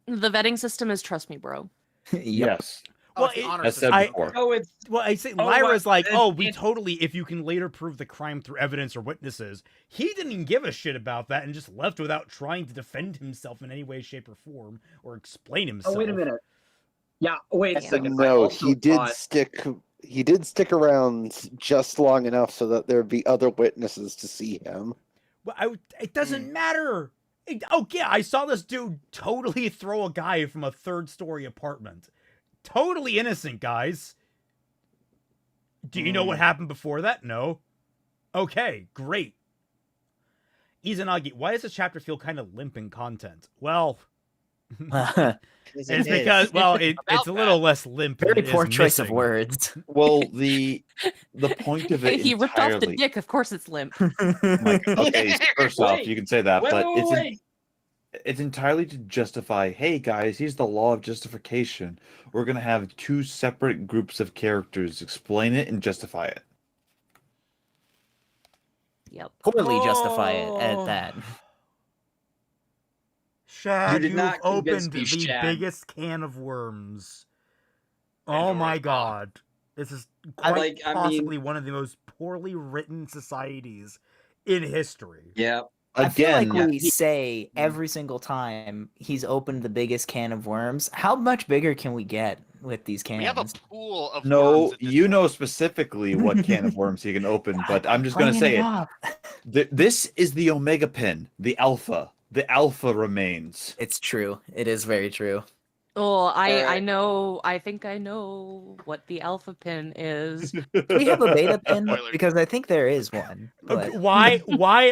Speaker 2: the vetting system is trust me, bro.
Speaker 4: Yes.
Speaker 1: Well,
Speaker 7: it's an honor
Speaker 4: As said
Speaker 7: system.
Speaker 4: before.
Speaker 8: Oh, it's
Speaker 1: Well, I say
Speaker 8: Oh,
Speaker 1: Lyra's like,
Speaker 8: and
Speaker 1: oh, we
Speaker 8: it-
Speaker 1: totally, if you can later prove the crime through evidence or witnesses. He didn't even give a shit about that and just left without trying to defend himself in any way, shape, or form or explain himself.
Speaker 8: Oh, wait a minute. Yeah, wait a second. I
Speaker 15: No,
Speaker 8: also
Speaker 15: he did
Speaker 8: thought-
Speaker 15: stick. He did stick around just long enough so that there'd be other witnesses to see him.
Speaker 1: Well, it doesn't matter. Oh, yeah, I saw this dude totally throw a guy from a third-story apartment. Totally innocent, guys. Do you know what happened before that? No. Okay, great. Izanagi, why does this chapter feel kind of limp in content? Well, it's because, well, it's a little less limp.
Speaker 3: Very
Speaker 1: than it
Speaker 3: poor
Speaker 1: is
Speaker 3: choice of
Speaker 1: missing.
Speaker 3: words.
Speaker 4: Well, the point of it
Speaker 2: He ripped off the
Speaker 4: entirely.
Speaker 2: dick, of course it's limp.
Speaker 4: Okay, first off,
Speaker 8: Wait,
Speaker 4: you can say that,
Speaker 8: wait,
Speaker 4: but
Speaker 8: wait, wait.
Speaker 4: it's entirely to justify, hey guys, here's the law of justification. We're gonna have two separate groups of characters explain it and justify it.
Speaker 2: Yep.
Speaker 3: Poorly justify it at
Speaker 1: Oh.
Speaker 3: that.
Speaker 1: Shad,
Speaker 8: You did
Speaker 1: you've
Speaker 8: not convince
Speaker 1: opened
Speaker 8: me,
Speaker 1: the
Speaker 8: Shad.
Speaker 1: biggest can of worms. Oh my god. This is
Speaker 8: I
Speaker 1: quite
Speaker 8: like- I mean-
Speaker 1: possibly one of the most poorly written societies in history.
Speaker 8: Yeah.
Speaker 3: I feel like
Speaker 4: Again,
Speaker 3: we say every single time he's opened the biggest can of worms. How much bigger can we get with these cans?
Speaker 11: We have a pool of worms
Speaker 4: no,
Speaker 11: at this
Speaker 4: you
Speaker 11: point.
Speaker 4: know specifically what can of worms he can open, but I'm just gonna
Speaker 3: Playing
Speaker 4: say it.
Speaker 3: off.
Speaker 4: This is the Omega pin, the Alpha. The Alpha remains.
Speaker 3: It's true. It is very true.
Speaker 2: Oh, I
Speaker 8: Alright.
Speaker 2: know. I think I know what the alpha pin is.
Speaker 3: Do we have a beta pin?
Speaker 11: Spoiler.
Speaker 3: Because I think there is one. But
Speaker 1: Why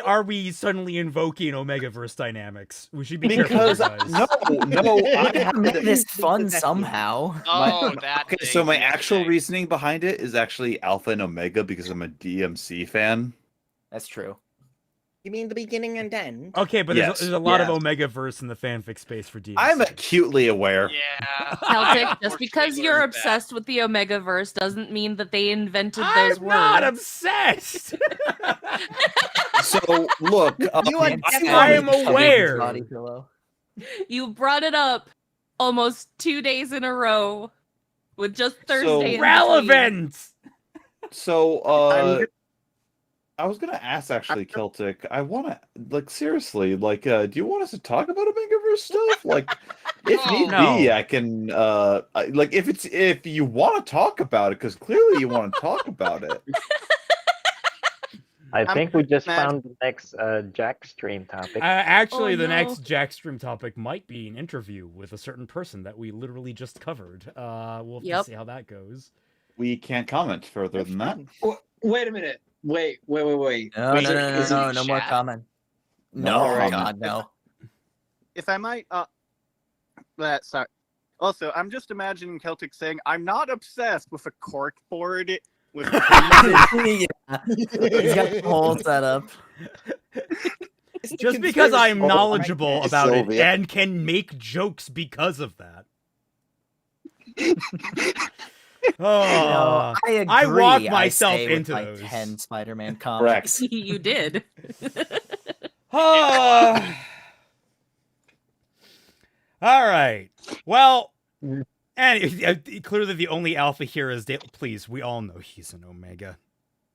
Speaker 1: are we suddenly invoking Omegaverse dynamics? We should be
Speaker 4: Because
Speaker 1: careful, guys.
Speaker 4: no, I
Speaker 3: gotta
Speaker 4: have
Speaker 3: make
Speaker 4: to-
Speaker 3: this fun somehow.
Speaker 11: Oh, that
Speaker 4: Okay,
Speaker 11: thing.
Speaker 4: so my
Speaker 11: yes,
Speaker 4: actual
Speaker 11: thing.
Speaker 4: reasoning behind it is actually Alpha and Omega because I'm a DMC fan.
Speaker 3: That's true.
Speaker 6: You mean the beginning and end?
Speaker 1: Okay, but
Speaker 4: Yes,
Speaker 1: there's a lot
Speaker 8: yes.
Speaker 1: of Omegaverse in the fanfic space for DLC.
Speaker 4: I'm acutely aware.
Speaker 11: Yeah.
Speaker 2: Celtic, just because
Speaker 11: unfortunately
Speaker 2: you're
Speaker 11: learned that.
Speaker 2: obsessed with the Omegaverse doesn't mean that they invented
Speaker 1: I'm
Speaker 2: those
Speaker 1: not
Speaker 2: words.
Speaker 1: obsessed.
Speaker 4: So look,
Speaker 6: You are
Speaker 1: I am
Speaker 6: definitely-
Speaker 1: aware.
Speaker 3: Body pillow.
Speaker 2: You brought it up almost 2 days in a row with just Thursday. in between.
Speaker 1: Relevant.
Speaker 4: so I was gonna ask actually, Celtic. I wanna seriously, do you want us to talk about Omegaverse stuff? Like, if need
Speaker 1: No.
Speaker 4: be, I can if you want to talk about it, because clearly you want to talk about it.
Speaker 14: I think we just
Speaker 10: mad.
Speaker 14: found the next Jack stream topic.
Speaker 1: Actually,
Speaker 2: Oh,
Speaker 1: the
Speaker 2: no.
Speaker 1: next Jack stream topic might be an interview with a certain person that we literally just covered. We'll have to
Speaker 2: Yep.
Speaker 1: see how that goes.
Speaker 4: We can't comment further than that.
Speaker 8: Wait a minute. Wait.
Speaker 3: No,
Speaker 8: Wait,
Speaker 3: no, no,
Speaker 8: is
Speaker 3: no,
Speaker 8: it
Speaker 3: no more
Speaker 11: chat?
Speaker 3: comment.
Speaker 4: No
Speaker 3: No,
Speaker 4: comment.
Speaker 3: God, no.
Speaker 10: If I might, sorry. Also, I'm just imagining Celtic saying, "I'm not obsessed with a cork board with."
Speaker 3: Yeah. He's got the whole setup.
Speaker 1: Just because I am
Speaker 15: Oh,
Speaker 1: knowledgeable
Speaker 15: my
Speaker 1: about it
Speaker 15: Sylvia.
Speaker 1: and can make jokes because of that.
Speaker 3: No,
Speaker 1: Oh,
Speaker 3: I agree.
Speaker 1: I walk myself
Speaker 3: stay with
Speaker 1: into
Speaker 3: my
Speaker 1: those.
Speaker 3: 10 Spider-Man
Speaker 4: Correct.
Speaker 3: comics.
Speaker 2: You did.
Speaker 1: oh. All right. Well, and clearly the only alpha here is please. We all know he's an Omega.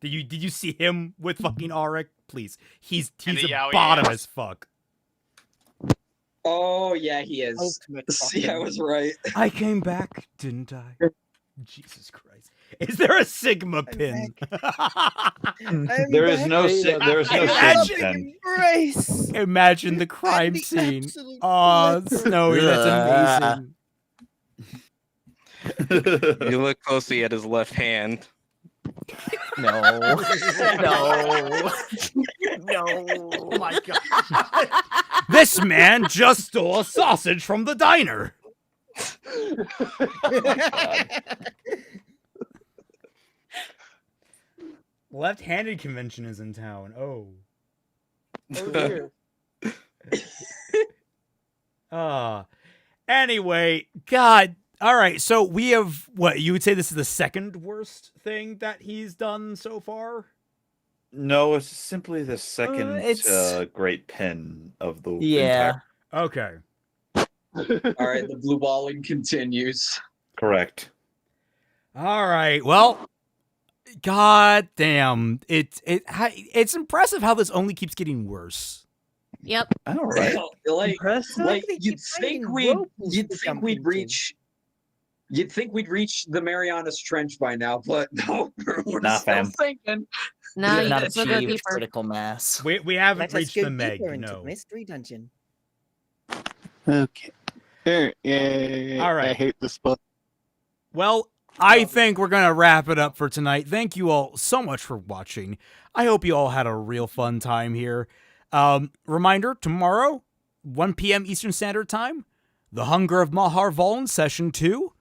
Speaker 1: Did you see him with fucking Aric? Please, he's
Speaker 11: And
Speaker 1: a
Speaker 11: yeah,
Speaker 1: bottom
Speaker 11: yeah.
Speaker 1: as fuck.
Speaker 8: Oh yeah, he is.
Speaker 6: Ultimate
Speaker 8: See, I
Speaker 6: fucking-
Speaker 8: was right.
Speaker 1: I came back, didn't I? Jesus Christ! Is there a Sigma pin?
Speaker 4: There is no there is no
Speaker 1: Imagine-
Speaker 4: sin.
Speaker 6: Embrace.
Speaker 1: Imagine the crime
Speaker 6: the
Speaker 1: scene.
Speaker 6: absolute
Speaker 1: Oh,
Speaker 6: glitter.
Speaker 1: Snowy, that's amazing.
Speaker 5: You look closely at his left hand.
Speaker 3: No. No.
Speaker 7: Oh my god.
Speaker 1: This man just stole a sausage from the diner. Left-handed convention is in town. Oh.
Speaker 9: Oh dear.
Speaker 1: Anyway, God. All right, so we have what you would say this is the second worst thing that he's done so far.
Speaker 4: No, it's simply the second
Speaker 3: it's-
Speaker 4: great pin of the
Speaker 3: Yeah.
Speaker 1: Okay.
Speaker 8: All right, the blue balling continues.
Speaker 4: Correct.
Speaker 1: All right. Well, God damn. It's impressive how this only keeps getting worse.
Speaker 2: Yep.
Speaker 4: All right.
Speaker 8: like
Speaker 6: they
Speaker 8: you'd
Speaker 6: keep
Speaker 8: think
Speaker 6: finding
Speaker 8: we'd
Speaker 6: whirlpools
Speaker 8: you'd
Speaker 6: to
Speaker 8: think
Speaker 6: jump
Speaker 8: we'd
Speaker 6: into.
Speaker 8: reach you'd think we'd reach the Marianas Trench by now, but no, we're
Speaker 4: Nah,
Speaker 8: still
Speaker 4: fam.
Speaker 8: sinking.
Speaker 2: No,
Speaker 3: We have
Speaker 2: you
Speaker 3: not
Speaker 2: can still go
Speaker 3: achieved
Speaker 2: deeper.
Speaker 3: critical mass.
Speaker 1: We haven't
Speaker 6: Let us
Speaker 1: reached
Speaker 6: go
Speaker 1: the Meg.
Speaker 6: deeper into
Speaker 1: No.
Speaker 6: Mystery Dungeon.
Speaker 10: Okay. Yeah,
Speaker 1: All right.
Speaker 10: I hate this book.
Speaker 1: Well, I think we're going to wrap it up for tonight. Thank you all so much for watching. I hope you all had a real fun time here. Reminder, tomorrow, 1 p.m. Eastern Standard Time, The Hunger of Mahar Voln Session 2.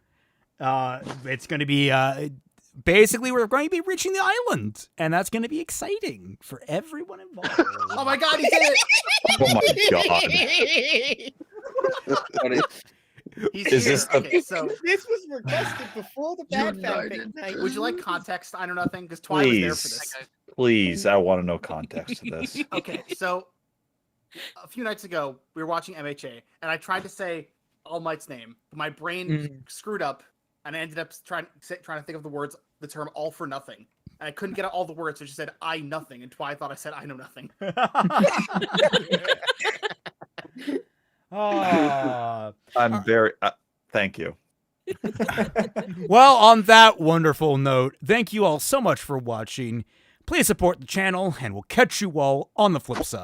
Speaker 1: It's going to be, basically, we're going to be reaching the island, and that's going to be exciting for everyone involved.
Speaker 7: Oh my god, he did it!
Speaker 4: Oh my god.
Speaker 7: He's
Speaker 4: Is
Speaker 7: here.
Speaker 4: this the-
Speaker 7: Okay, so
Speaker 6: This was requested before the bad fanfic night.
Speaker 7: would you like context? I know nothing because Twy was there for this.
Speaker 4: Please, I want to know context to this.
Speaker 7: Okay, so a few nights ago we were watching MHA, and I tried to say All Might's name, but my brain screwed up, and I ended up trying to think of the term "all for nothing," and I couldn't get out all the words, so she said "I nothing," and Twy thought I said "I know nothing."
Speaker 4: I'm very. Thank you.
Speaker 1: Well, on that wonderful note, thank you all so much for watching. Please support the channel, and we'll catch you all on the flip side.